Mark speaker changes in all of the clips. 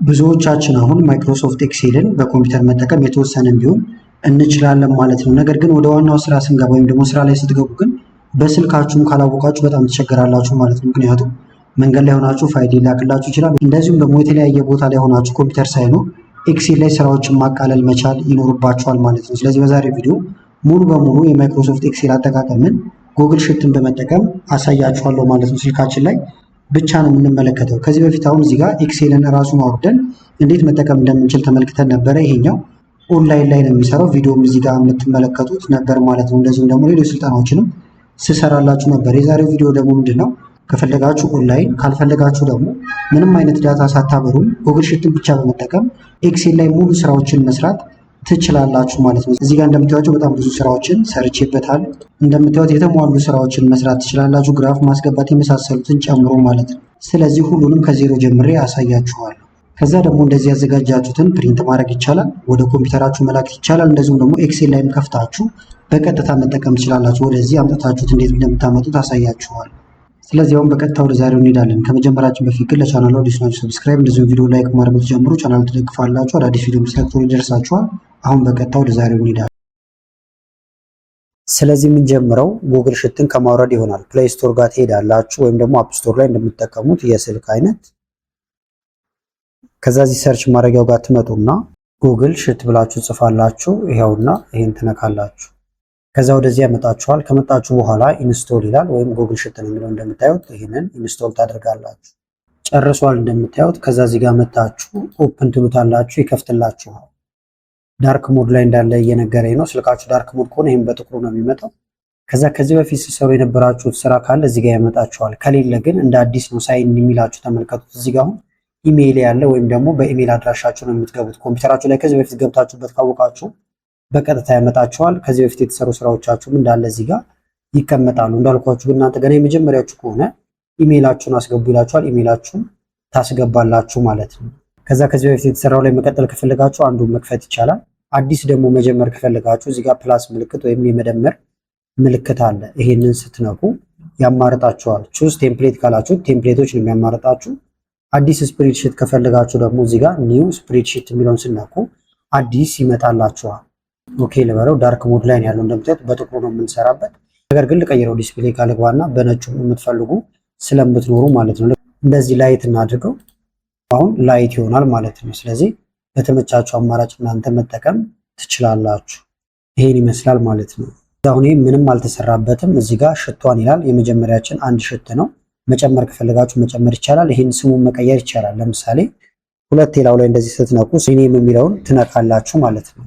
Speaker 1: ብዙዎቻችን አሁን ማይክሮሶፍት ኤክሴልን በኮምፒውተር መጠቀም የተወሰነም ቢሆን እንችላለን ማለት ነው። ነገር ግን ወደ ዋናው ስራ ስንገባ ወይም ደግሞ ስራ ላይ ስትገቡ ግን በስልካችሁም ካላወቃችሁ በጣም ትቸገራላችሁ ማለት ነው። ምክንያቱም መንገድ ላይ ሆናችሁ ፋይል ሊላክላችሁ ይችላል። እንደዚሁም ደግሞ የተለያየ ቦታ ላይ ሆናችሁ ኮምፒውተር ሳይኖር ኤክሴል ላይ ስራዎችን ማቃለል መቻል ይኖርባችኋል ማለት ነው። ስለዚህ በዛሬው ቪዲዮ ሙሉ በሙሉ የማይክሮሶፍት ኤክሴል አጠቃቀምን ጉግል ሽትን በመጠቀም አሳያችኋለሁ ማለት ነው። ስልካችን ላይ ብቻ ነው የምንመለከተው። ከዚህ በፊት አሁን እዚህ ጋር ኤክሴልን ራሱን አውርደን እንዴት መጠቀም እንደምንችል ተመልክተን ነበረ። ይሄኛው ኦንላይን ላይ ነው የሚሰራው። ቪዲዮም እዚህ ጋር የምትመለከቱት ነበር ማለት ነው። እንደዚሁም ደግሞ ሌሎች ስልጠናዎችንም ስሰራላችሁ ነበር። የዛሬው ቪዲዮ ደግሞ ምንድን ነው? ከፈለጋችሁ ኦንላይን ካልፈለጋችሁ ደግሞ ምንም አይነት ዳታ ሳታበሩም ጉግል ሽትን ብቻ በመጠቀም ኤክሴል ላይ ሙሉ ስራዎችን መስራት ትችላላችሁ ማለት ነው። እዚህ ጋር እንደምታዩቸው በጣም ብዙ ስራዎችን ሰርቼበታል። እንደምታዩት የተሟሉ ስራዎችን መስራት ትችላላችሁ፣ ግራፍ ማስገባት የመሳሰሉትን ጨምሮ ማለት ነው። ስለዚህ ሁሉንም ከዜሮ ጀምሬ አሳያችኋለሁ። ከዛ ደግሞ እንደዚህ ያዘጋጃችሁትን ፕሪንት ማድረግ ይቻላል፣ ወደ ኮምፒውተራችሁ መላክ ይቻላል። እንደዚሁም ደግሞ ኤክሴል ላይም ከፍታችሁ በቀጥታ መጠቀም ትችላላችሁ። ወደዚህ አምጥታችሁት እንዴት እንደምታመጡት አሳያችኋለሁ። ስለዚህ አሁን በቀጥታ ወደ ዛሬው እንሄዳለን። ከመጀመራችን በፊት ግን ለቻናሉ አዲስ ናችሁ ሰብስክራይብ፣ እንደዚሁም ቪዲዮ ላይክ ማድረግ ብትጀምሩ ቻናሉ ትደግፋላችሁ። አዳዲስ ቪዲዮ መስራት ይደርሳችኋል። አሁን በቀጥታ ወደ ዛሬው እንሄዳለን። ስለዚህ የምንጀምረው ጉግል ሽትን ከማውረድ ይሆናል። ፕሌይ ስቶር ጋር ትሄዳላችሁ ወይም ደግሞ አፕ ስቶር ላይ እንደምትጠቀሙት የስልክ አይነት። ከዛ እዚህ ሰርች ማድረጊያው ጋር ትመጡና ጉግል ሽት ብላችሁ ጽፋላችሁ። ይሄውና ይሄን ትነካላችሁ። ከዛ ወደዚህ ያመጣችኋል። ከመጣችሁ በኋላ ኢንስቶል ይላል ወይም ጉግል ሽት ነው የሚለው እንደምታዩት። ይሄንን ኢንስቶል ታደርጋላችሁ። ጨርሷል እንደምታዩት። ከዛ እዚህ ጋር መጣችሁ ኦፕን ትሉታላችሁ፣ ይከፍትላችኋል። ዳርክ ሞድ ላይ እንዳለ እየነገረኝ ነው። ስልካችሁ ዳርክ ሞድ ከሆነ ይሄን በጥቁሩ ነው የሚመጣው። ከዛ ከዚህ በፊት ሲሰሩ የነበራችሁት ስራ ካለ እዚህ ጋር ያመጣችኋል። ከሌለ ግን እንደ አዲስ ነው ሳይን የሚላችሁ ተመልከቱት። እዚህ ጋር አሁን ኢሜይል ያለ ወይም ደግሞ በኢሜይል አድራሻችሁ ነው የምትገቡት። ኮምፒውተራችሁ ላይ ከዚህ በፊት ገብታችሁበት ካወቃችሁ በቀጥታ ያመጣችኋል። ከዚህ በፊት የተሰሩ ስራዎቻችሁም እንዳለ እዚህ ጋር ይቀመጣሉ። እንዳልኳችሁ ግን እናንተ ገና የመጀመሪያችሁ ከሆነ ኢሜይላችሁን አስገቡ ይላችኋል። ኢሜይላችሁን ታስገባላችሁ ማለት ነው። ከዛ ከዚህ በፊት የተሰራው ላይ መቀጠል ከፈለጋችሁ አንዱን መክፈት ይቻላል። አዲስ ደግሞ መጀመር ከፈለጋችሁ እዚህ ጋር ፕላስ ምልክት ወይም የመደመር ምልክት አለ። ይሄንን ስትነኩ ያማርጣችኋል። ቹዝ ቴምፕሌት ካላችሁ ቴምፕሌቶች ነው የሚያማርጣችሁ። አዲስ ስፕሬድሺት ከፈለጋችሁ ደግሞ እዚህ ጋር ኒው ስፕሬድሺት የሚለውን ስነኩ አዲስ ይመጣላችኋል። ኦኬ ልበለው። ዳርክ ሞድ ላይ ያለው እንደምታዩት በጥቁሩ ነው የምንሰራበት። ነገር ግን ልቀይረው ዲስፕሌይ ካልገባና በነጩ የምትፈልጉ ስለምትኖሩ ማለት ነው። እንደዚህ ላይት እናድርገው። አሁን ላይት ይሆናል ማለት ነው። ስለዚህ በተመቻችሁ አማራጭ እናንተ መጠቀም ትችላላችሁ። ይሄን ይመስላል ማለት ነው። አሁን ይሄ ምንም አልተሰራበትም። እዚህ ጋር ሽቷን ይላል። የመጀመሪያችን አንድ ሽት ነው። መጨመር ከፈለጋችሁ መጨመር ይቻላል። ይሄን ስሙን መቀየር ይቻላል። ለምሳሌ ሁለት ሌላው ላይ እንደዚህ ስትነኩ ሲኔም የሚለውን ትነካላችሁ ማለት ነው።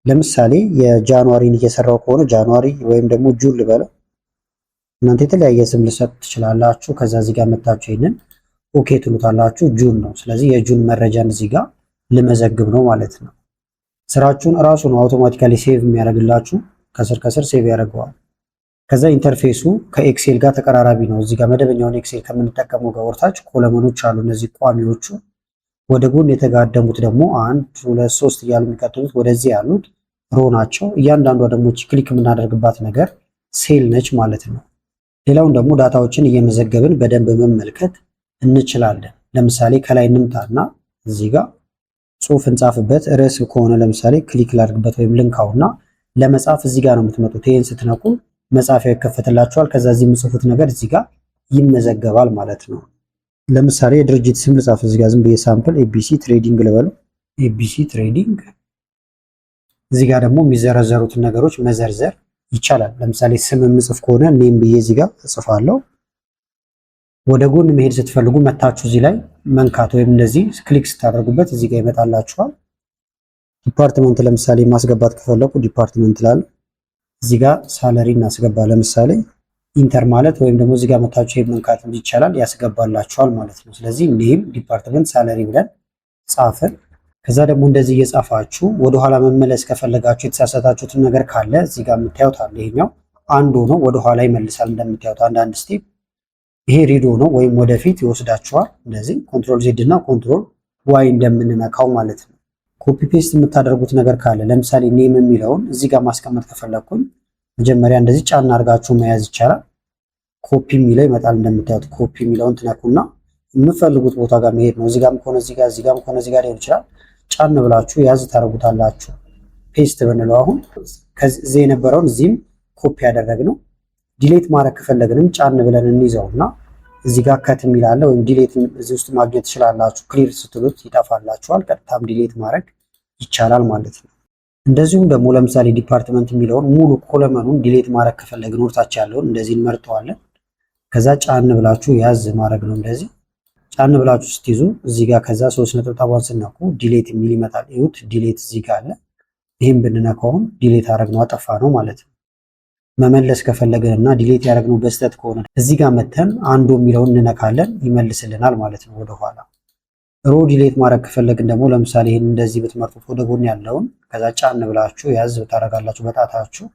Speaker 1: ለምሳሌ የጃንዋሪን እየሰራው ከሆነ ጃንዋሪ ወይም ደግሞ ጁን ልበለው። እናንተ የተለያየ ስም ልሰጥ ትችላላችሁ። ከዛ እዚህ ጋር መታችሁ ይሄንን ኦኬ ትሉታላችሁ። ጁን ነው። ስለዚህ የጁን መረጃን እዚህ ጋር ልመዘግብ ነው ማለት ነው። ስራችሁን እራሱ ነው አውቶማቲካሊ ሴቭ የሚያደርግላችሁ። ከስር ከስር ሴቭ ያደርገዋል። ከዛ ኢንተርፌሱ ከኤክሴል ጋር ተቀራራቢ ነው። እዚህ ጋር መደበኛውን ኤክሴል ከምንጠቀመው ጋር ወርታች ኮለመኖች አሉ። እነዚህ ቋሚዎቹ ወደ ጎን የተጋደሙት ደግሞ 1 2 3 እያሉ የሚቀጥሉት ወደዚህ ያሉት ሮ ናቸው። እያንዳንዷ ደግሞ ክሊክ የምናደርግባት ነገር ሴል ነች ማለት ነው። ሌላውን ደግሞ ዳታዎችን እየመዘገብን በደንብ መመልከት እንችላለን። ለምሳሌ ከላይ እንምጣና እዚህ ጋር ጽሁፍ እንጻፍበት። ርዕስ ከሆነ ለምሳሌ ክሊክ ላድርግበት ወይም ልንካውና ለመጻፍ እዚህ ጋር ነው የምትመጡት። ይሄን ስትነኩ መጻፊያው ይከፈትላችኋል። ከዛ እዚህ የምጽፉት ነገር እዚህ ጋር ይመዘገባል ማለት ነው። ለምሳሌ የድርጅት ስም ልጻፍ እዚህ ጋር ዝም ብዬ ሳምፕል ኤቢሲ ትሬዲንግ ልበለው። ኤቢሲ ትሬዲንግ። እዚህ ጋር ደግሞ የሚዘረዘሩትን ነገሮች መዘርዘር ይቻላል። ለምሳሌ ስም የምጽፍ ከሆነ ኔም ብዬ እዚህ ጋር እጽፋለሁ። ወደ ጎን መሄድ ስትፈልጉ መታችሁ እዚህ ላይ መንካት ወይም እንደዚህ ክሊክ ስታደርጉበት እዚህ ጋር ይመጣላችኋል። ዲፓርትመንት ለምሳሌ ማስገባት ከፈለኩ ዲፓርትመንት ላለ እዚህ ጋር ሳለሪ እናስገባ። ለምሳሌ ኢንተር ማለት ወይም ደግሞ እዚህ ጋር መታችሁ መንካት ይቻላል፣ ያስገባላችኋል ማለት ነው። ስለዚህ ኔም ዲፓርትመንት ሳለሪ ብለን ጻፍን። ከዛ ደግሞ እንደዚህ እየጻፋችሁ ወደ ኋላ መመለስ ከፈለጋችሁ የተሳሳታችሁትን ነገር ካለ እዚህ ጋር የምታዩት አለ። ይሄኛው አንዱ ነው፣ ወደ ኋላ ይመልሳል። እንደምታዩት አንዳንድ ስቴፕ ይሄ ሪዶ ነው ወይም ወደፊት ይወስዳችኋል። እንደዚህ ኮንትሮል ዜድ እና ኮንትሮል ዋይ እንደምንነካው ማለት ነው። ኮፒ ፔስት የምታደርጉት ነገር ካለ ለምሳሌ ኔም የሚለውን እዚህ ጋር ማስቀመጥ ከፈለኩኝ መጀመሪያ እንደዚህ ጫና አድርጋችሁ መያዝ ይቻላል። ኮፒ የሚለው ይመጣል። እንደምታዩት ኮፒ የሚለውን ትነኩና የምትፈልጉት ቦታ ጋር መሄድ ነው። እዚጋም ከሆነ እዚጋ፣ እዚጋም ከሆነ እዚጋ ሊሆን ይችላል። ጫን ብላችሁ ያዝ ታደርጉታላችሁ። ፔስት ብንለው አሁን ከዚህ የነበረውን እዚህም ኮፒ ያደረግነው። ዲሌት ማድረግ ከፈለግንም ጫን ብለን እንይዘውና እዚህ ጋር ከት የሚል አለ ወይም ዲሌት እዚህ ውስጥ ማግኘት ትችላላችሁ። ክሊር ስትሉት ይጠፋላችኋል። ቀጥታም ዲሌት ማድረግ ይቻላል ማለት ነው። እንደዚሁም ደግሞ ለምሳሌ ዲፓርትመንት የሚለውን ሙሉ ኮለመኑን ዲሌት ማድረግ ከፈለግን ወርታች ያለውን እንደዚህ እንመርጠዋለን። ከዛ ጫን ብላችሁ ያዝ ማድረግ ነው። እንደዚህ ጫን ብላችሁ ስትይዙ እዚህ ጋር ከዛ 3 ነጥብ ስነኩ ዲሌት የሚል ይመጣል። ይሁት ዲሌት እዚህ ጋር አለ። ይህም ብንነካውን ዲሌት አደረግነው አጠፋ ነው ማለት ነው። መመለስ ከፈለግን እና ዲሌት ያደረግነው በስተት ከሆነ እዚህ ጋር መተን አንዱ የሚለውን እንነካለን፣ ይመልስልናል ማለት ነው ወደኋላ። ሮ ዲሌት ማድረግ ከፈለግን ደግሞ ለምሳሌ ይህን እንደዚህ ብትመርጡት ወደ ጎን ያለውን ከዛ ጫን ብላችሁ ያዝ ታደርጋላችሁ በጣታችሁ።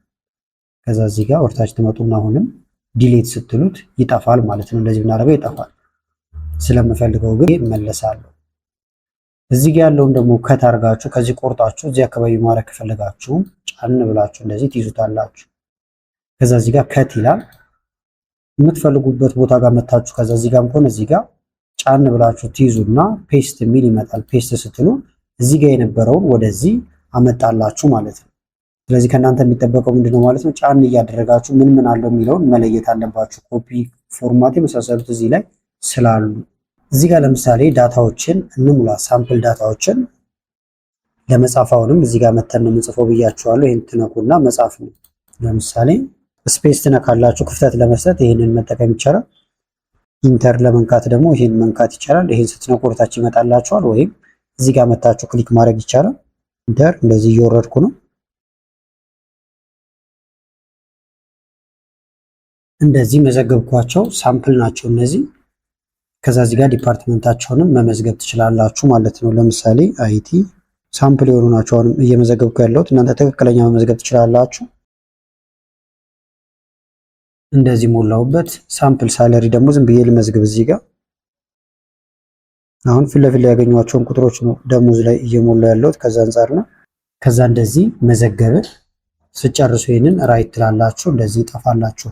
Speaker 1: ከዛ እዚህ ጋር ወርታች ትመጡና አሁንም ዲሌት ስትሉት ይጠፋል ማለት ነው። እንደዚህ ብናደርገው ይጠፋል። ስለምፈልገው ግን እመለሳለሁ። እዚህ ጋር ያለውን ደግሞ ከት አድርጋችሁ ከዚህ ቆርጣችሁ እዚህ አካባቢ ማድረግ ከፈለጋችሁ ጫን ብላችሁ እንደዚህ ትይዙታላችሁ። ከዛ እዚህ ጋር ከት ይላል። የምትፈልጉበት ቦታ ጋር መታችሁ ከዛ እዚህ ጋርም ከሆነ እዚህ ጋር ጫን ብላችሁ ትይዙና ፔስት የሚል ይመጣል። ፔስት ስትሉ እዚህ ጋር የነበረውን ወደዚህ አመጣላችሁ ማለት ነው። ስለዚህ ከእናንተ የሚጠበቀው ምንድነው ማለት ነው? ጫን እያደረጋችሁ ምን ምን አለው የሚለውን መለየት አለባችሁ። ኮፒ፣ ፎርማት የመሳሰሉት እዚህ ላይ ስላሉ እዚህ ጋር ለምሳሌ ዳታዎችን እንሙላ። ሳምፕል ዳታዎችን ለመጻፍ አሁንም እዚህ ጋር መተን ነው የምንጽፈው ብያችኋለሁ። ይሄን ትነኩና መጻፍ ነው። ለምሳሌ ስፔስ ትነካላችሁ ክፍተት ለመስጠት ይሄንን መጠቀም ይቻላል። ኢንተር ለመንካት ደግሞ ይሄን መንካት ይቻላል። ይሄን ስትነኩ ወደታች ይመጣላችኋል። ወይም እዚህ ጋር መታችሁ ክሊክ ማድረግ ይቻላል። ኢንተር እንደዚህ እየወረድኩ ነው። እንደዚህ መዘገብኳቸው ሳምፕል ናቸው እነዚህ። ከዛ እዚህ ጋር ዲፓርትመንታቸውንም መመዝገብ ትችላላችሁ ማለት ነው። ለምሳሌ አይቲ ሳምፕል የሆኑ ናቸው። አሁንም እየመዘገብኩ ያለሁት እናንተ ትክክለኛ መመዝገብ ትችላላችሁ። እንደዚህ ሞላውበት። ሳምፕል ሳለሪ ደግሞ ዝም ብዬ ልመዝግብ እዚህ ጋር። አሁን ፊት ለፊት ላይ ያገኟቸውን ቁጥሮች ነው ደሞዝ ላይ እየሞላ ያለሁት ከዛ አንፃር ነው። ከዛ እንደዚህ መዘገብን ስጨርሱ ይሄንን ራይት ትላላችሁ፣ እንደዚህ ይጠፋላችሁ።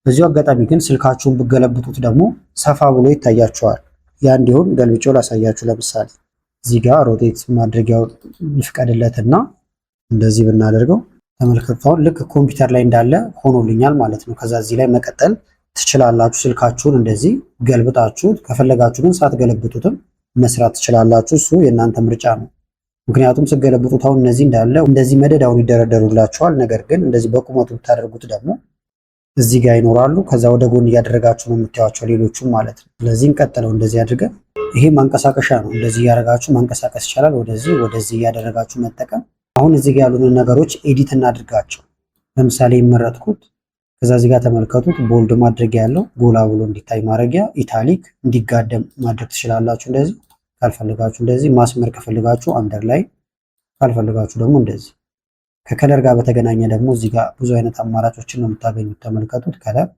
Speaker 1: በዚሁ አጋጣሚ ግን ስልካችሁን ብገለብጡት ደግሞ ሰፋ ብሎ ይታያችኋል። ያ እንዲሆን ገልብጬው ላሳያችሁ። ለምሳሌ እዚህ ጋር ሮቴት ማድረጊያው ይፍቀድለትና እንደዚህ ብናደርገው ተመልከቱት። ልክ ኮምፒውተር ላይ እንዳለ ሆኖልኛል ማለት ነው። ከዛ እዚህ ላይ መቀጠል ትችላላችሁ። ስልካችሁን እንደዚህ ገልብጣችሁት ከፈለጋችሁ ግን ሳትገለብጡትም መስራት ትችላላችሁ። እሱ የእናንተ ምርጫ ነው። ምክንያቱም ስገለብጡት አሁን እነዚህ እንዳለ እንደዚህ መደዳውን ይደረደሩላችኋል። ነገር ግን እንደዚህ በቁመቱ ብታደርጉት ደግሞ እዚህ ጋር ይኖራሉ። ከዛ ወደ ጎን እያደረጋችሁ ነው የምታዩቸው ሌሎቹም ማለት ነው። ስለዚህ እንቀጥለው እንደዚህ አድርገን ይሄ ማንቀሳቀሻ ነው። እንደዚህ እያደረጋችሁ ማንቀሳቀስ ይቻላል። ወደዚህ እያደረጋችሁ መጠቀም። አሁን እዚህ ጋር ያሉንን ነገሮች ኤዲት እናድርጋቸው። ለምሳሌ የመረጥኩት ከዛ እዚህ ጋር ተመልከቱት። ቦልድ ማድረጊያ ያለው ጎላ ብሎ እንዲታይ ማድረጊያ፣ ኢታሊክ እንዲጋደም ማድረግ ትችላላችሁ። እንደዚህ ካልፈልጋችሁ እንደዚህ ማስመር ከፈልጋችሁ አንደርላይን፣ ካልፈልጋችሁ ደግሞ እንደዚህ። ከከለር ጋር በተገናኘ ደግሞ እዚህ ጋር ብዙ አይነት አማራጮችን ነው የምታገኙት። ተመልከቱት። ከለር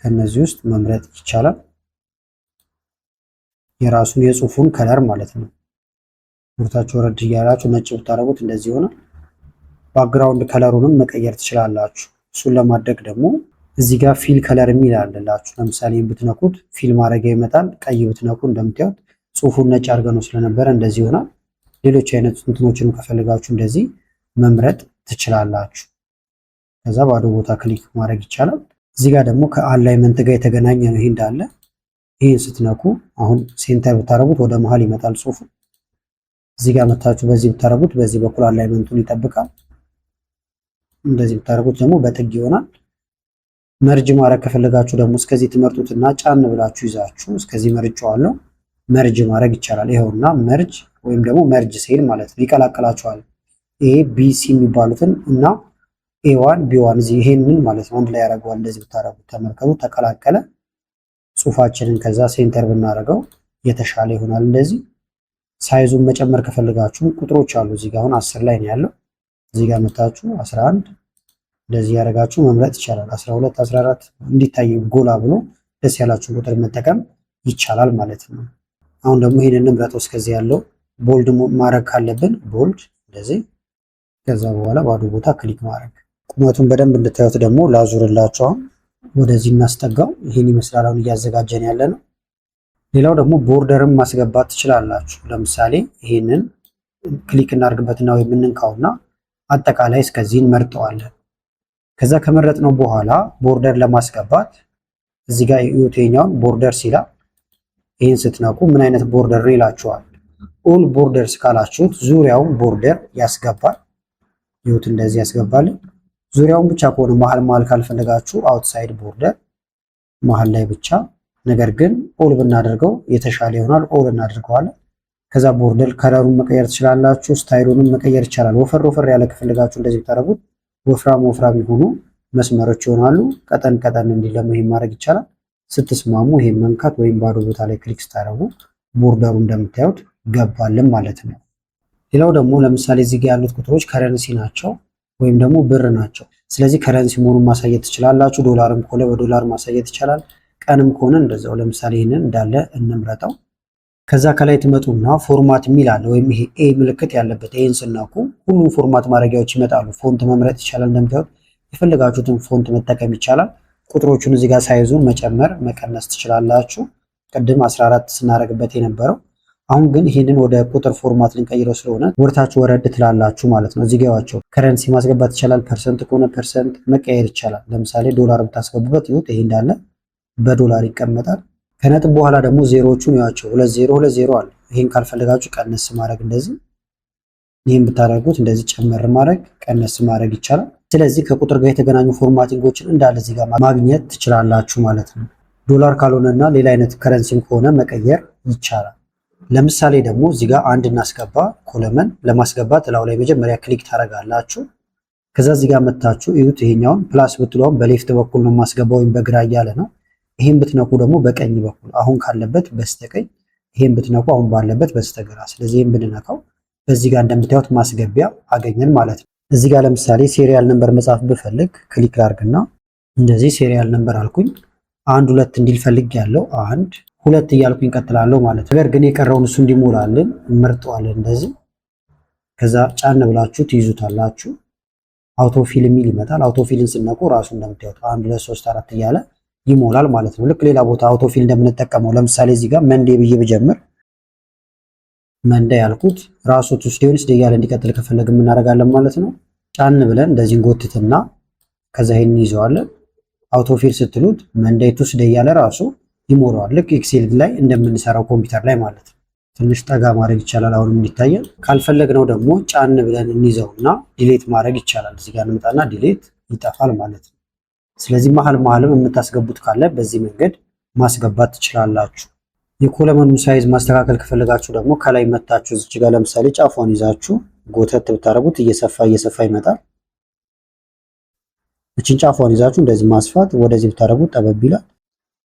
Speaker 1: ከነዚህ ውስጥ መምረጥ ይቻላል። የራሱን የጽሁፉን ከለር ማለት ነው። ወርታችሁ ወረድ እያላችሁ ነጭ ብታረጉት እንደዚህ ይሆናል። ባክግራውንድ ከለሩንም መቀየር ትችላላችሁ። እሱን ለማድረግ ደግሞ እዚህ ጋር ፊል ከለር የሚል አለላችሁ። ለምሳሌ ብትነኩት ፊል ማድረጊያ ይመጣል። ቀይ ብትነኩ እንደምታዩት ጽሁፉን ነጭ አድርገ ነው ስለነበረ እንደዚህ ይሆናል። ሌሎች አይነት እንትኖችን ከፈልጋችሁ እንደዚህ መምረጥ ትችላላችሁ። ከዛ ባዶ ቦታ ክሊክ ማድረግ ይቻላል። እዚህ ጋር ደግሞ ከአላይመንት ጋር የተገናኘ ነው። ይሄ እንዳለ ይሄን ስትነኩ አሁን ሴንተር ብታረጉት ወደ መሃል ይመጣል ጽሁፉ። እዚህ ጋር መታችሁ በዚህ ብታረጉት በዚህ በኩል አላይመንቱን ይጠብቃል። እንደዚህ ብታረጉት ደግሞ በጥግ ይሆናል። መርጅ ማድረግ ከፈለጋችሁ ደግሞ እስከዚህ ትመርጡትና ጫን ብላችሁ ይዛችሁ እስከዚህ መርጫዋለሁ መርጅ ማድረግ ይቻላል። ይኸውና መርጅ ወይም ደግሞ መርጅ ሴል ማለት ነው። ይቀላቀላቸዋል። ኤ ቢ ሲ የሚባሉትን እና ኤ1 ቢ1 እዚህ ይሄንን ማለት ነው አንድ ላይ ያደርገዋል። እንደዚህ ብታረጉት ተመልከቱ፣ ተቀላቀለ። ጽሁፋችንን ከዛ ሴንተር ብናደርገው የተሻለ ይሆናል። እንደዚህ ሳይዙን መጨመር ከፈለጋችሁ ቁጥሮች አሉ። እዚህ ጋር አሁን 10 ላይ ነው ያለው። እዚህ ጋር መታችሁ 11 እንደዚህ ያደርጋችሁ መምረጥ ይቻላል። 12 14 እንዲታይ ጎላ ብሎ ደስ ያላችሁ ቁጥር መጠቀም ይቻላል ማለት ነው። አሁን ደግሞ ይሄንን እንምረጠው። እስከዚህ ያለው ቦልድ ማድረግ ካለብን ቦልድ እንደዚህ፣ ከዛ በኋላ ባዶ ቦታ ክሊክ ማድረግ። ቁመቱን በደንብ እንድታዩት ደግሞ ላዙርላችሁ። ወደዚህ እናስጠጋው። ይህን ይመስላል አሁን እያዘጋጀን ያለ ነው። ሌላው ደግሞ ቦርደርም ማስገባት ትችላላችሁ። ለምሳሌ ይህንን ክሊክ እናድርግበትና ወይም እንንካውና አጠቃላይ እስከዚህ እንመርጠዋለን። ከዛ ከመረጥነው በኋላ ቦርደር ለማስገባት እዚህ ጋር የኛውን ቦርደር ሲላ ይህን ስትነቁ ምን አይነት ቦርደር ነው ይላችኋል። ኦል ቦርደርስ ካላችሁት ዙሪያውን ቦርደር ያስገባል። ይሁት እንደዚህ ያስገባል። ዙሪያውን ብቻ ከሆነ መሀል ካልፈለጋችሁ አውትሳይድ ቦርደር መሀል ላይ ብቻ። ነገር ግን ኦል ብናደርገው የተሻለ ይሆናል። ኦል እናደርገዋለን። ከዛ ቦርደር ከለሩን መቀየር ትችላላችሁ። ስታይሉንም መቀየር ይቻላል። ወፈር ያለ ከፈለጋችሁ እንደዚህ ብታደርጉት ወፍራም የሆኑ መስመሮች ይሆናሉ። ቀጠን እንዲል ደግሞ ይሄን ማድረግ ይቻላል። ስትስማሙ ይሄን መንካት ወይም ባዶ ቦታ ላይ ክሊክ ስታደርጉ ቦርደሩ እንደምታዩት ገባልን ማለት ነው። ሌላው ደግሞ ለምሳሌ እዚህ ጋር ያሉት ቁጥሮች ከረንሲ ናቸው ወይም ደግሞ ብር ናቸው። ስለዚህ ከረንሲ መሆኑን ማሳየት ትችላላችሁ። ዶላርም ከሆነ በዶላር ማሳየት ይቻላል። ቀንም ከሆነ እንደዛው። ለምሳሌ ይሄንን እንዳለ እንምረጠው። ከዛ ከላይ ትመጡና ፎርማት የሚል አለ ወይም ይሄ ኤ ምልክት ያለበት ይሄን ስናኩ ሁሉም ፎርማት ማድረጊያዎች ይመጣሉ። ፎንት መምረጥ ይቻላል። እንደምታዩት የፈለጋችሁትን ፎንት መጠቀም ይቻላል። ቁጥሮቹን እዚህ ጋር ሳይዙን መጨመር መቀነስ ትችላላችሁ። ቅድም 14 ስናደርግበት የነበረው አሁን ግን ይህንን ወደ ቁጥር ፎርማት ልንቀይረው ስለሆነ ወርታችሁ ወረድ ትላላችሁ ማለት ነው። እዚህ ጋር ከረንሲ ማስገባት ይቻላል። ፐርሰንት ከሆነ ፐርሰንት መቀየር ይቻላል። ለምሳሌ ዶላር ብታስገቡበት ይሁት ይሄ እንዳለ በዶላር ይቀመጣል። ከነጥብ በኋላ ደግሞ ዜሮዎቹን ያቸው 2020 አለ። ይሄን ካልፈለጋችሁ ቀነስ ማድረግ እንደዚህ፣ ይሄን ብታደርጉት እንደዚህ ጨመር ማድረግ ቀነስ ማድረግ ይቻላል። ስለዚህ ከቁጥር ጋር የተገናኙ ፎርማቲንጎችን እንዳለ እዚህ ጋር ማግኘት ትችላላችሁ ማለት ነው። ዶላር ካልሆነና ሌላ አይነት ከረንሲም ከሆነ መቀየር ይቻላል። ለምሳሌ ደግሞ እዚህ ጋር አንድ እናስገባ። ኮለመን ለማስገባት ላው ላይ መጀመሪያ ክሊክ ታደርጋላችሁ። ከዛ እዚህ ጋር መታችሁ እዩት። ይሄኛውን ፕላስ ብትሉም በሌፍት በኩል ነው ማስገባው ወይም በግራ እያለ ነው። ይሄን ብትነኩ ደግሞ በቀኝ በኩል አሁን ካለበት በስተቀኝ፣ ይሄን ብትነኩ አሁን ባለበት በስተግራ። ስለዚህ ይሄን ብንነካው በዚህ ጋር እንደምታዩት ማስገቢያ አገኘን ማለት ነው። እዚህ ጋር ለምሳሌ ሴሪያል ነምበር መጻፍ ብፈልግ ክሊክ ላድርግና እንደዚህ ሴሪያል ነምበር አልኩኝ። 1 2 እንዲል ፈልግ ያለው 1 2 እያልኩኝ ቀጥላለሁ ማለት ነው። ነገር ግን የቀረውን እሱ እንዲሞላልን እንመርጠዋለን እንደዚህ። ከዛ ጫን ብላችሁ ትይዙታላችሁ። አውቶፊል የሚል ይመጣል። አውቶፊልን ስነቁ ራሱ እንደምታዩት 1 2 3 4 እያለ ይሞላል ማለት ነው። ልክ ሌላ ቦታ አውቶፊል እንደምንጠቀመው ለምሳሌ እዚህ ጋር መንዴ ብዬ ብጀምር መንዴ ያልኩት ራሱ ቱስዴውንስ እያለ እንዲቀጥል ከፈለግ እናደርጋለን ማለት ነው። ጫን ብለን እንደዚህ እንጎትትና ከዛ ይሄን ይዘዋለን። አውቶፊል ስትሉት መንዴ ቱስዴ እያለ ራሱ ይሞላዋል። ልክ ኤክሴል ላይ እንደምንሰራው ኮምፒውተር ላይ ማለት ነው። ትንሽ ጠጋ ማድረግ ይቻላል አሁንም እንዲታየን። ካልፈለግነው ደግሞ ጫን ብለን እንይዘውና ዲሌት ማድረግ ይቻላል። እዚህ ጋር እንመጣና ዲሌት ይጠፋል ማለት ነው። ስለዚህ መሀልም የምታስገቡት ካለ በዚህ መንገድ ማስገባት ትችላላችሁ። የኮለመኑን ሳይዝ ማስተካከል ከፈለጋችሁ ደግሞ ከላይ መታችሁ እዚህ ጋር ለምሳሌ ጫፏን ይዛችሁ ጎተት ብታረጉት እየሰፋ ይመጣል። እቺን ጫፏን ይዛችሁ እንደዚህ ማስፋት ወደዚህ ብታረጉት ጠበብ ይላል።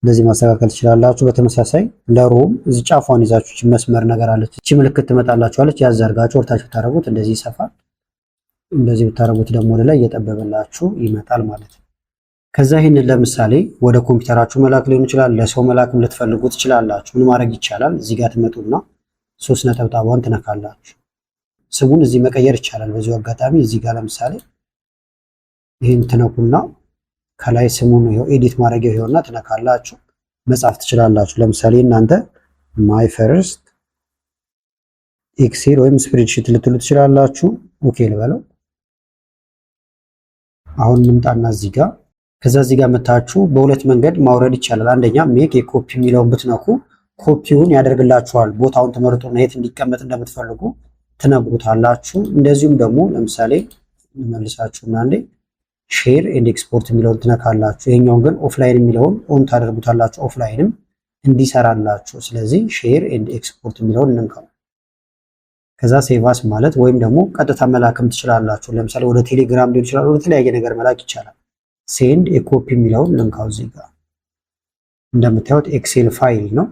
Speaker 1: እንደዚህ ማስተካከል ትችላላችሁ። በተመሳሳይ ለሮም እዚህ ጫፏን ይዛችሁ እቺ መስመር ነገር አለች፣ እቺ ምልክት ትመጣላችኋለች። ያዛርጋችሁ ወርታችሁ ብታረጉት እንደዚህ ይሰፋል። እንደዚህ ብታረጉት ደግሞ ወደ ላይ እየጠበበላችሁ ይመጣል ማለት ነው። ከዛ ይህንን ለምሳሌ ወደ ኮምፒውተራችሁ መላክ ሊሆን ይችላል። ለሰው መላክም ልትፈልጉ ትችላላችሁ። ምን ማድረግ ይቻላል? እዚህ ጋር ትመጡና 3 ነጠብጣቧን ትነካላችሁ። ስሙን እዚህ መቀየር ይቻላል። በዚሁ አጋጣሚ እዚህ ጋር ለምሳሌ ይህን ትነኩና ከላይ ስሙን ይሄው ኤዲት ማድረጊያው ይሄውና ትነካላችሁ፣ መጻፍ ትችላላችሁ። ለምሳሌ እናንተ ማይ ፈርስት ኤክሴል ወይም ስፕሬድሺት ልትሉ ትችላላችሁ። ኦኬ ልበለው። አሁን እንምጣና እዚህ ጋር ከዛ እዚህ ጋር መታችሁ በሁለት መንገድ ማውረድ ይቻላል። አንደኛ ሜክ የኮፒ የሚለውን ብትነኩ ኮፒውን ያደርግላችኋል። ቦታውን ትመርጡና የት እንዲቀመጥ እንደምትፈልጉ ትነግሩታላችሁ። እንደዚሁም ደግሞ ለምሳሌ መልሳችሁና አንዴ ሼር ኤንድ ኤክስፖርት የሚለውን ትነካላችሁ። ይሄኛውን ግን ኦፍላይን የሚለውን ኦን ታደርጉታላችሁ፣ ኦፍላይንም እንዲሰራላችሁ። ስለዚህ ሼር ኤንድ ኤክስፖርት የሚለውን እንንካው። ከዛ ሴቫስ ማለት ወይም ደግሞ ቀጥታ መላክም ትችላላችሁ። ለምሳሌ ወደ ቴሌግራም ሊሆን ይችላል፣ ወደ ተለያየ ነገር መላክ ይቻላል። ሴንድ ኤኮፒ የሚለውን ልንካው። እዚህ ጋር እንደምታዩት ኤክሴል ፋይል ነው።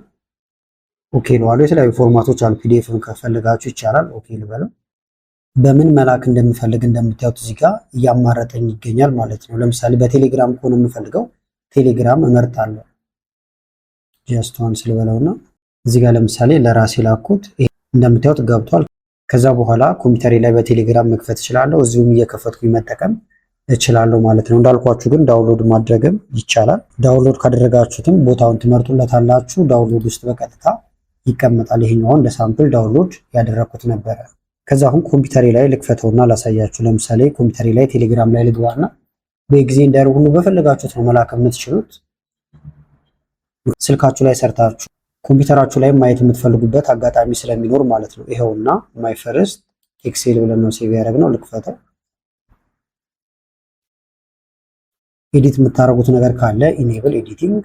Speaker 1: ኦኬ ልዋለው። የተለያዩ ፎርማቶች አሉ። ፒዲኤፍን ከፈለጋችሁ ይቻላል። ኦኬ ልበለው። በምን መላክ እንደምፈልግ እንደምታዩት እዚህ ጋር እያማረጠኝ ይገኛል ማለት ነው። ለምሳሌ በቴሌግራም ከሆነ የምፈልገው ቴሌግራም እመርጣለሁ። ጀስት ዋንስ ልበለውና እዚህ ጋር ለምሳሌ ለራሴ ላኩት። እንደምታዩት ገብቷል። ከዛ በኋላ ኮምፒውተሬ ላይ በቴሌግራም መክፈት እችላለሁ። እዚሁም እየከፈትኩኝ መጠቀም እችላለሁ ማለት ነው። እንዳልኳችሁ ግን ዳውንሎድ ማድረግም ይቻላል። ዳውንሎድ ካደረጋችሁትም ቦታውን ትመርጡለታላችሁ። ዳውንሎድ ውስጥ በቀጥታ ይቀመጣል። ይሄኛውን ለሳምፕል ዳውንሎድ ያደረኩት ነበረ። ከዛ አሁን ኮምፒውተሬ ላይ ልክፈተውና ላሳያችሁ። ለምሳሌ ኮምፒውተሬ ላይ ቴሌግራም ላይ ልግባና በጊዜ እንዳይሩ ሁሉ በፈለጋችሁት ነው መላክ የምትችሉት። ስልካችሁ ላይ ሰርታችሁ ኮምፒውተራችሁ ላይ ማየት የምትፈልጉበት አጋጣሚ ስለሚኖር ማለት ነው። ይኸውና ማይ ፈርስት ኤክሴል ብለን ነው ሴቭ ያደረግነው። ልክፈተው። ኤዲት የምታደርጉት ነገር ካለ ኢኔብል ኤዲቲንግ